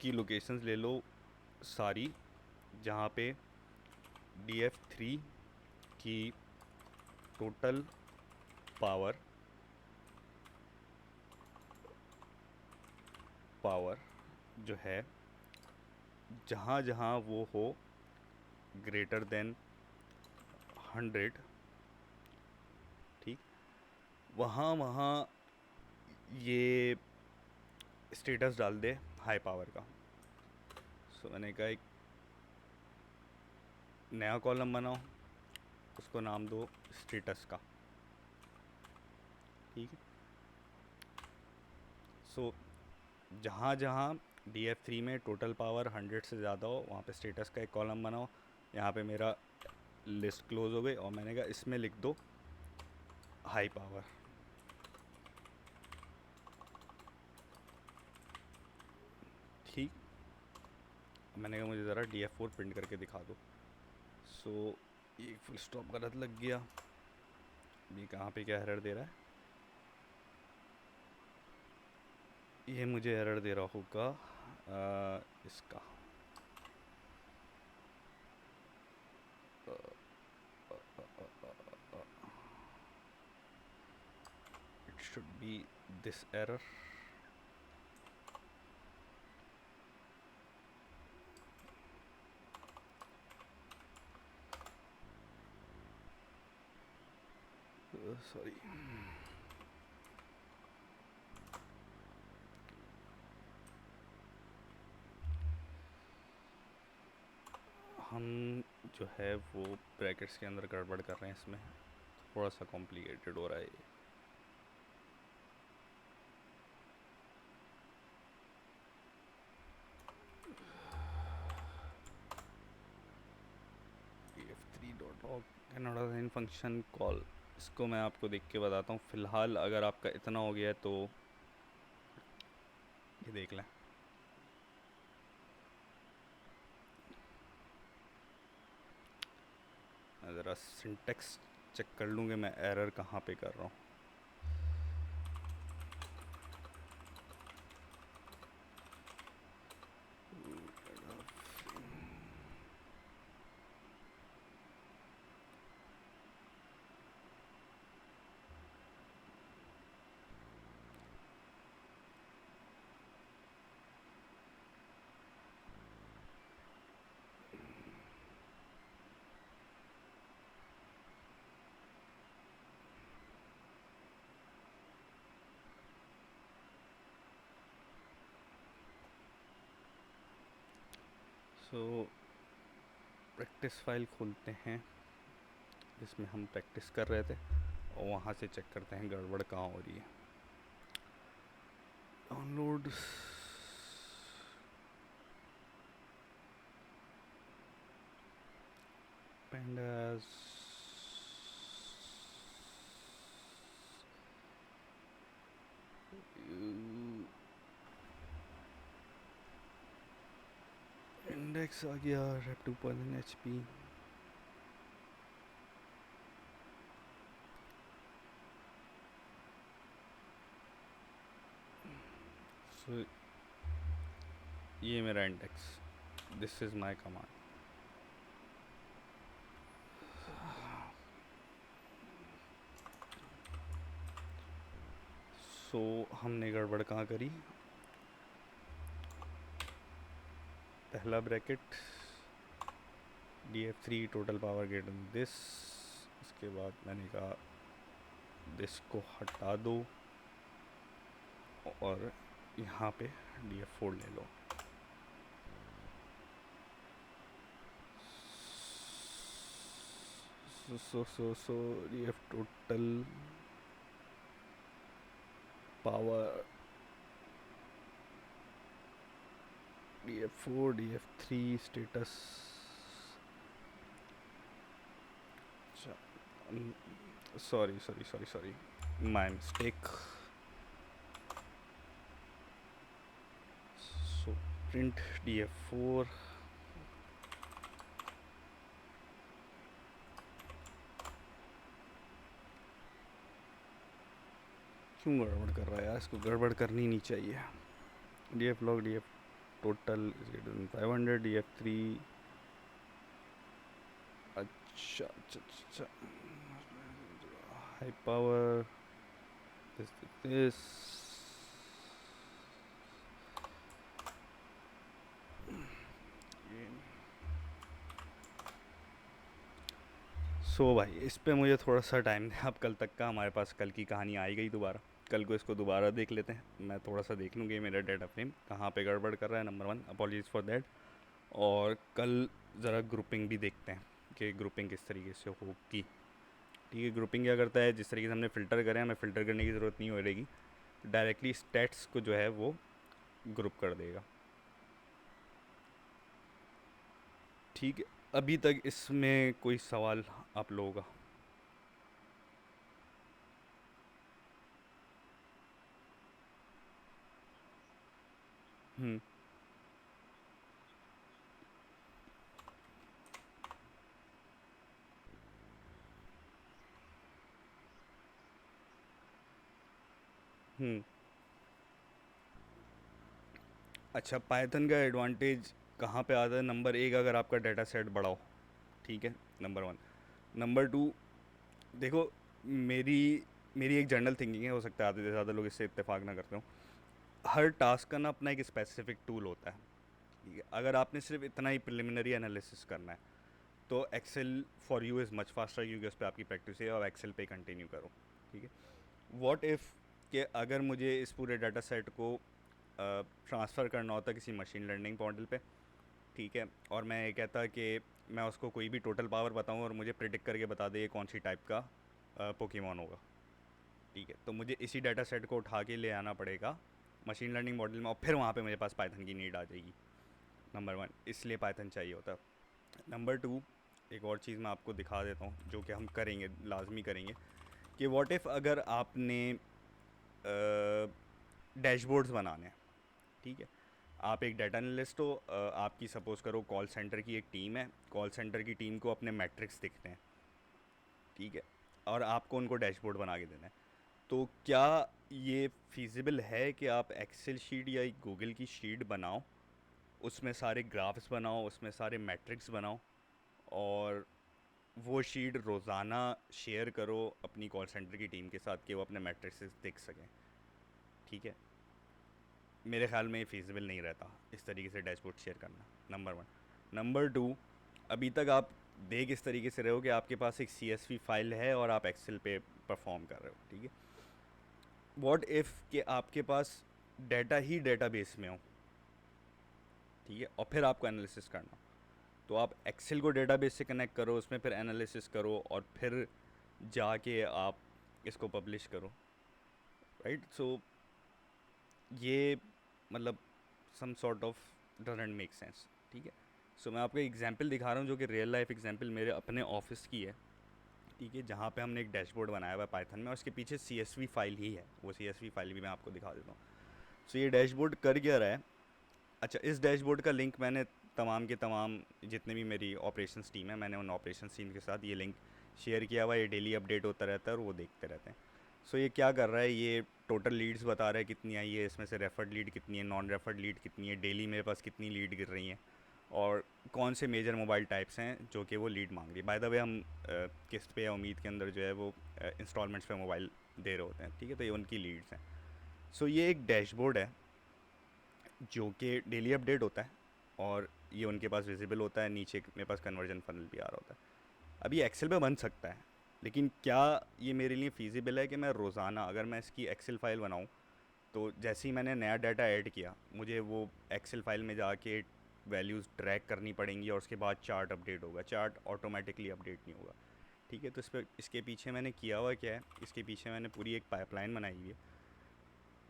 [SPEAKER 1] की लोकेशंस ले लो सारी, जहाँ पे df3 की टोटल पावर जो है जहाँ जहाँ वो हो ग्रेटर देन 100, ठीक, वहाँ वहाँ ये स्टेटस डाल दे हाई पावर का। सो मैंने कहा एक नया कॉलम बनाओ, उसको नाम दो स्टेटस का, ठीक है। सो जहाँ जहाँ df3 में टोटल पावर 100 से ज़्यादा हो वहाँ पे स्टेटस का एक कॉलम बनाओ। यहाँ पे मेरा लिस्ट क्लोज हो गई और मैंने कहा इसमें लिख दो हाई पावर, ठीक। मैंने कहा मुझे ज़रा df4 प्रिंट करके दिखा दो। सो ये फुल स्टॉप गलत लग गया, ये कहाँ पे क्या एरर दे रहा है, ये मुझे एरर दे रहा होगा इसका it should be this error. Sorry, हम जो है वो ब्रैकेट्स के अंदर गड़बड़ कर रहे हैं इसमें। थोड़ा सा कॉम्प्लिकेटेड हो रहा है ये। df3.log can in function call. इसको मैं आपको देख के बताता हूँ। फ़िलहाल अगर आपका इतना हो गया है तो ये देख लें। मैं ज़रा सिंटेक्स चेक कर लूँ कि मैं एरर कहाँ पे कर रहा हूँ। सो प्रैक्टिस फाइल खोलते हैं जिसमें हम प्रैक्टिस कर रहे थे और वहाँ से चेक करते हैं गड़बड़ कहाँ हो रही है। डाउनलोड pandas इंडेक्स आ गया रेप 2 HP। सो ये मेरा index, this is my command. So हमने गड़बड़ कहाँ करी। पहला bracket df3 total power greater than this. इसके बाद मैंने कहा दिस को हटा दो और यहाँ पे df4 ले लो। सो df total power df4 df3 status. Sorry my mistake. So print df4 क्यों गड़बड़ कर रहा है यार, इसको गड़बड़ करनी नहीं चाहिए। df log df total is greater than 500 df3। अच्छा हाई पावर दिस सो भाई इस पे मुझे थोड़ा सा टाइम है। अब कल तक का हमारे पास कल की कहानी आई गई दोबारा। कल को इसको दोबारा देख लेते हैं। मैं थोड़ा सा देख लूँगी मेरा डाटा फ्रेम कहाँ पे गड़बड़ कर रहा है। Number 1 apologies for that. और कल ज़रा ग्रुपिंग भी देखते हैं कि ग्रुपिंग किस तरीके से होगी। ठीक है, ग्रुपिंग क्या करता है, जिस तरीके से हमने फ़िल्टर करें हमें फ़िल्टर करने की ज़रूरत नहीं हो रहेगी, डायरेक्टली स्टैट्स को जो है वो ग्रुप कर देगा। ठीक है, अभी तक इसमें कोई सवाल आप लोगों का? हम्म हम्म अच्छा, पाइथन का एडवांटेज कहाँ पे आता है? नंबर 1, अगर आपका डाटा सेट बड़ा हो। ठीक है, नंबर 1। नंबर 2, देखो मेरी मेरी एक जनरल थिंकिंग है, हो सकता है आधे से ज़्यादा लोग इससे इत्तेफाक ना करते हो। हर टास्क का ना अपना एक स्पेसिफिक टूल होता है। ठीक है, अगर आपने सिर्फ इतना ही प्रिलिमिनरी एनालिसिस करना है तो Excel for you is much faster, क्योंकि उस पर आपकी प्रैक्टिस है और एक्सेल पे कंटिन्यू करो। ठीक है, व्हाट इफ़ कि अगर मुझे इस पूरे डाटा सेट को ट्रांसफ़र करना होता किसी मशीन लर्निंग मॉडल पे। ठीक है, और मैं ये कहता कि मैं उसको कोई भी टोटल पावर बताऊं और मुझे प्रिडिक्ट करके बता दे ये कौन सी टाइप का पोकेमॉन होगा। ठीक है, तो मुझे इसी डाटा सेट को उठा के ले आना पड़ेगा मशीन लर्निंग मॉडल में, और फिर वहाँ पे मेरे पास पाइथन की नीड आ जाएगी। नंबर वन, इसलिए पाइथन चाहिए होता है। नंबर टू, एक और चीज़ मैं आपको दिखा देता हूँ जो कि हम करेंगे, लाजमी करेंगे, कि व्हाट इफ़ अगर आपने डैशबोर्ड्स बनाने हैं। ठीक है, आप एक डाटा एनालिस्ट हो, आपकी सपोज़ करो कॉल सेंटर की एक टीम है, कॉल सेंटर की टीम को अपने मैट्रिक्स दिखते हैं। ठीक है, और आपको उनको डैशबोर्ड बना के देना है। तो क्या ये फिजिबल है कि आप एक्सेल शीट या एक गूगल की शीट बनाओ, उसमें सारे ग्राफ्स बनाओ, उसमें सारे मैट्रिक्स बनाओ, और वो शीट रोज़ाना शेयर करो अपनी कॉल सेंटर की टीम के साथ कि वो अपने मैट्रिक्स देख सकें? ठीक है, मेरे ख्याल में ये फिजिबल नहीं रहता इस तरीके से डैशबोर्ड शेयर करना, नंबर वन। नंबर टू, अभी तक आप देख इस तरीके से रहे हो कि आपके पास एक CSV फाइल है और आप एक्सेल पे परफॉर्म कर रहे हो। ठीक है, व्हाट इफ़ कि आपके पास डाटा ही डेटाबेस में हो। ठीक है, और फिर आपको एनालिसिस करना, तो आप एक्सेल को डेटाबेस से कनेक्ट करो, उसमें फिर एनालिसिस करो, और फिर जाके आप इसको पब्लिश करो। राइट, सो ये मतलब some sort of doesn't make sense. ठीक है, सो मैं आपको एग्जांपल दिखा रहा हूँ जो कि रियल लाइफ एग्जांपल मेरे अपने ऑफिस की है। ठीक है, जहाँ पे हमने एक डैशबोर्ड बनाया हुआ है पाइथन में, और उसके पीछे CSV फाइल ही है, वो CSV फाइल भी मैं आपको दिखा देता हूँ। सो ये डैशबोर्ड कर क्या रहा है? अच्छा, इस डैशबोर्ड का लिंक मैंने तमाम के तमाम जितने भी मेरी ऑपरेशंस टीम है, मैंने उन ऑपरेशंस टीम के साथ ये लिंक शेयर किया हुआ है। ये डेली अपडेट होता रहता है और वो देखते रहते हैं। सो ये क्या कर रहा है, ये टोटल लीड्स बता रहा है कितनी आई है, इसमें से रेफर्ड लीड कितनी है, नॉन रेफर्ड लीड कितनी है, डेली मेरे पास कितनी लीड गिर रही हैं, और कौन से मेजर मोबाइल टाइप्स हैं जो कि वो लीड मांग रही है। बाय द वे, हम किस्त पे या उम्मीद के अंदर जो है वो इंस्टॉलमेंट्स पे मोबाइल दे रहे होते हैं। ठीक है, तो ये उनकी लीड्स हैं। सो ये एक डैशबोर्ड है जो कि डेली अपडेट होता है, और ये उनके पास विजिबल होता है। नीचे मेरे पास कन्वर्जन फनल भी आ रहा होता है। अब ये एक्सेल पे बन सकता है, लेकिन क्या ये मेरे लिए फ़ीज़िबल है कि मैं रोज़ाना अगर मैं इसकी एक्सेल फ़ाइल बनाऊँ, तो जैसे ही मैंने नया डाटा ऐड किया, मुझे वो एक्सेल फाइल में जाके वैल्यूज़ ट्रैक करनी पड़ेंगी, और उसके बाद चार्ट अपडेट होगा। चार्ट ऑटोमेटिकली अपडेट नहीं होगा। ठीक है, तो इस पर इसके पीछे मैंने किया हुआ क्या है, इसके पीछे मैंने पूरी एक पाइपलाइन बनाई हुई है।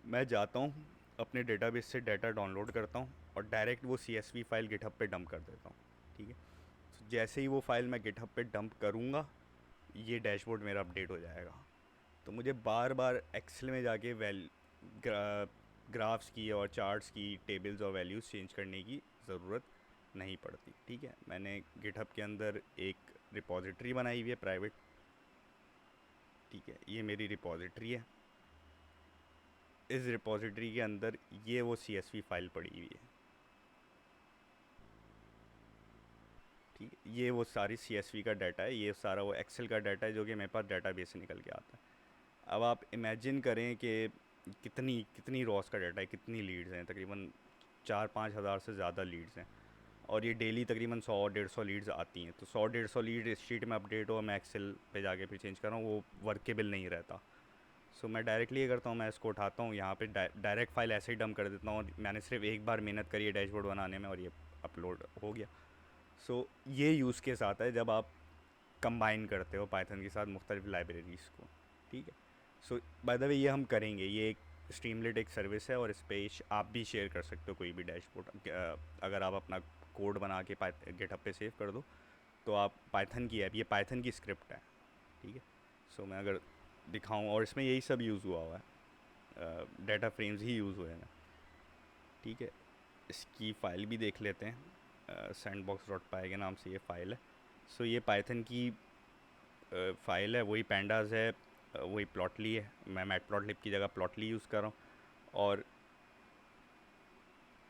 [SPEAKER 1] मैं जाता हूँ, अपने डेटाबेस से डाटा डाउनलोड करता हूँ, और डायरेक्ट वो CSV फाइल गिटहब पे डंप कर देता हूँ। ठीक है, तो जैसे ही वो फाइल मैं गिटहब पे डंप करूँगा, ये डैशबोर्ड मेरा अपडेट हो जाएगा। तो मुझे बार बार एक्सेल में जाके ग्राफ्स की और चार्ट्स की टेबल्स और वैल्यूज़ चेंज करने की ज़रूरत नहीं पड़ती। ठीक है, मैंने गिटहब के अंदर एक रिपॉजिटरी बनाई हुई है प्राइवेट। ठीक है, ये मेरी रिपॉजिटरी है। इस रिपॉजिटरी के अंदर ये वो CSV फाइल पड़ी हुई है। ठीक है, ये वो सारी CSV का डाटा है, ये सारा वो एक्सेल का डाटा है जो कि मेरे पास डाटाबेस से निकल के आता है। अब आप इमेजिन करें कि कितनी कितनी रॉस का डाटा है, कितनी लीड्स हैं, तकरीबन 4-5 हज़ार से ज़्यादा लीड्स हैं, और ये डेली तकरीबन 100-150 लीड्स आती हैं। तो 100-150 लीड इस शीट में अपडेट हो, मैं एक्सेल पे जाके फिर चेंज कर रहा हूँ, वो वर्केबल नहीं रहता। सो मैं डायरेक्टली ये करता हूँ, मैं इसको उठाता हूँ, यहाँ पे डायरेक्ट फाइल ऐसे ही डंप कर देता हूँ, और मैंने सिर्फ एक बार मेहनत करी है डैशबोर्ड बनाने में, और ये अपलोड हो गया। सो ये यूज़ केस आता है जब आप कंबाइन करते हो पाइथन के साथ मुख्तलिफ लाइब्रेरीज़ को। ठीक है, सो बाय द वे ये हम करेंगे, ये एक स्ट्रीमलेट एक सर्विस है, और इस पे आप भी शेयर कर सकते हो कोई भी डैशबोर्ड। अगर आप अपना कोड बना के गिटहब पे सेव कर दो, तो आप पाइथन की ऐप, ये पाइथन की स्क्रिप्ट है। ठीक है, सो मैं अगर दिखाऊं, और इसमें यही सब यूज़ हुआ हुआ है, डाटा फ्रेम्स ही यूज़ हुए हैं। ठीक है, इसकी फ़ाइल भी देख लेते हैं। sandbox.py के नाम से ये फ़ाइल है। सो ये पाइथन की फ़ाइल है, वही पैंडाज है, वही प्लॉटली है। मैं मैटप्लॉटलिब की जगह प्लॉटली यूज़ कर रहा हूँ, और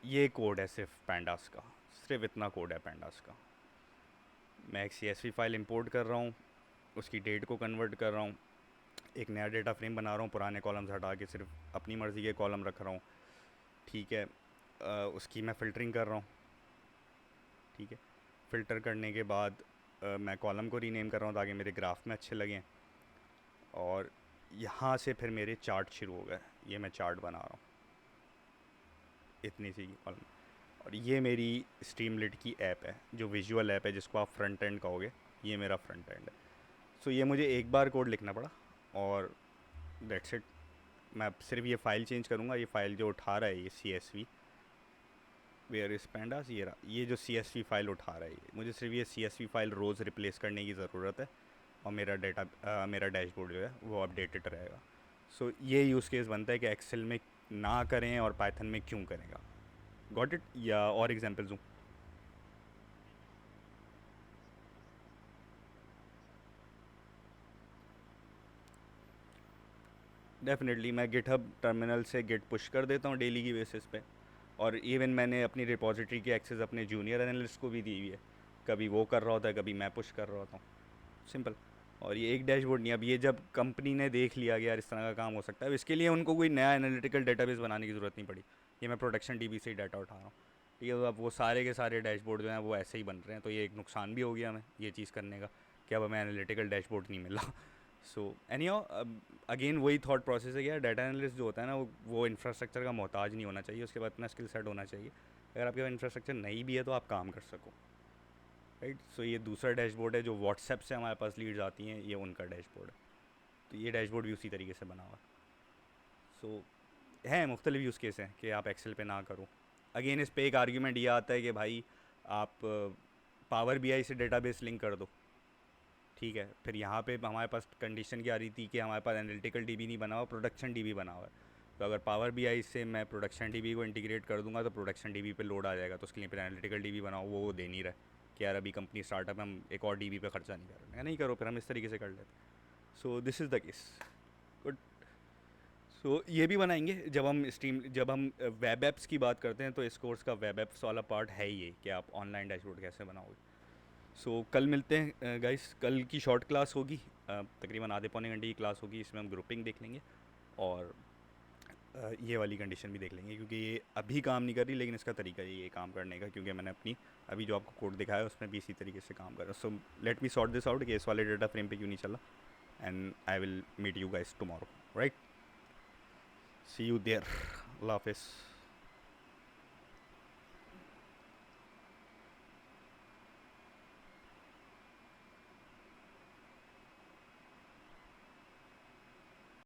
[SPEAKER 1] ये कोड है सिर्फ पैंडास का, सिर्फ इतना कोड है पैंडास का। मैं एक CSV फाइल इंपोर्ट कर रहा हूँ, उसकी डेट को कन्वर्ट कर रहा हूँ, एक नया डेटा फ्रेम बना रहा हूँ, पुराने कॉलम्स हटा के सिर्फ अपनी मर्ज़ी के कॉलम रख रहा हूँ। ठीक है, उसकी मैं फ़िल्टरिंग कर रहा हूँ। ठीक है, फ़िल्टर करने के बाद मैं कॉलम को रीनेम कर रहा हूँ ताकि मेरे ग्राफ में अच्छे लगें, और यहाँ से फिर मेरे चार्ट शुरू हो गए। ये मैं चार्ट बना रहा हूँ, इतनी सी कॉलम। और ये मेरी स्ट्रीमलिट की ऐप है, जो विजुअल ऐप है, जिसको आप फ्रंट एंड कहोगे, ये मेरा फ्रंट एंड है। सो ये मुझे एक बार कोड लिखना पड़ा और दैट्स इट। मैं अब सिर्फ ये फ़ाइल चेंज करूँगा, ये फ़ाइल जो उठा रहा है ये सी एस वी, वेयर इस पैंडास, ये रहा, ये जो सी एस वी फ़ाइल उठा रहा है ये, मुझे सिर्फ ये सी S we file rose replace करने की ज़रूरत है और मेरा डेटा मेरा डैशबोर्ड जो है वो अपडेटेड रहेगा। सो ये यूज़ केस बनता है कि एक्सेल में ना करें और पाइथन में क्यों करेगा। Got it? या और एग्जांपल्स दूँ? डेफिनेटली मैं गिटहब टर्मिनल से गिट पुश कर देता हूँ डेली की बेसिस पे। और इवन मैंने अपनी रिपॉजिटरी की एक्सेस अपने जूनियर एनालिस्ट को भी दी हुई है, कभी वो कर रहा होता है कभी मैं पुश कर रहा होता हूँ, सिंपल। और ये एक डैशबोर्ड नहीं, अब ये जब कंपनी ने देख लिया कि यार इस तरह का काम हो सकता है, अब इसके लिए उनको कोई नया एनालिटिकल डेटाबेस बनाने की ज़रूरत नहीं पड़ी। ये मैं प्रोडक्शन डीबी से ही डाटा उठा रहा हूँ, ठीक है। तो अब वो सारे के सारे डैशबोर्ड जो हैं वो ऐसे ही बन रहे हैं, तो ये एक नुकसान भी हो गया हमें ये चीज़ करने का कि अब हमें एनालिटिकल डैशबोर्ड नहीं मिला। सो एनी अगेन वही थॉट प्रोसेस है कि यार डाटा एनालिस्ट जो होता है ना वो इंफ्रास्ट्रक्चर का मोहताज नहीं होना चाहिए, उसके बाद इतना स्किल सेट होना चाहिए। अगर आपके पास इंफ्रास्ट्रक्चर नहीं भी है तो आप काम कर सको, राइट। सो ये दूसरा डैशबोर्ड है जो व्हाट्सएप से हमारे पास लीड्स आती हैं, ये उनका डैशबोर्ड है। तो ये डैशबोर्ड भी उसी तरीके से बना हुआ है। सो हैं मुख्तलिफ यूज़ केस हैं कि आप एक्सेल पे ना करो। अगेन इस पे एक आर्ग्यूमेंट ये आता है कि भाई आप पावर बीआई से डेटाबेस लिंक कर दो, ठीक है। फिर यहाँ पे हमारे पास कंडीशन क्या आ रही थी कि हमारे पास एनालिटिकल डीबी नहीं बना हुआ, प्रोडक्शन डीबी बना हुआ है। तो अगर पावर बीआई से मैं प्रोडक्शन डीबी को इंटीग्रेट कर दूंगा तो प्रोडक्शन डीबी पे लोड आ जाएगा, तो उसके लिए फिर एनालिटिकल डीबी बनाओ, वो दे नहीं रहा कि यार अभी कंपनी स्टार्टअप हम एक और डीबी पे खर्चा नहीं कर रहे हैं, नहीं करो, फिर हम इस तरीके से कर लेते। So this is the case. Good. So ये भी बनाएंगे जब हम वेब एप्स की बात करते हैं, तो इस कोर्स का वेब एप्स वाला पार्ट है ही ये कि आप ऑनलाइन डैशबोर्ड कैसे बनाओगे। सो कल मिलते हैं गाइस, कल की शॉर्ट क्लास होगी, तकरीबन आधे पौने घंटे की क्लास होगी, इसमें हम ग्रुपिंग देख लेंगे और ये वाली कंडीशन भी देख लेंगे, क्योंकि ये अभी काम नहीं कर रही लेकिन इसका तरीका ये काम करने का, क्योंकि मैंने अपनी अभी जो आपको कोड दिखाया उसमें भी इसी तरीके से काम कर रहा है। So let me sort this out कि इस वाले डेटा फ्रेम पे क्यों नहीं चला, and I will meet you guys tomorrow, right. See you there. अल्लाह हाफिज़।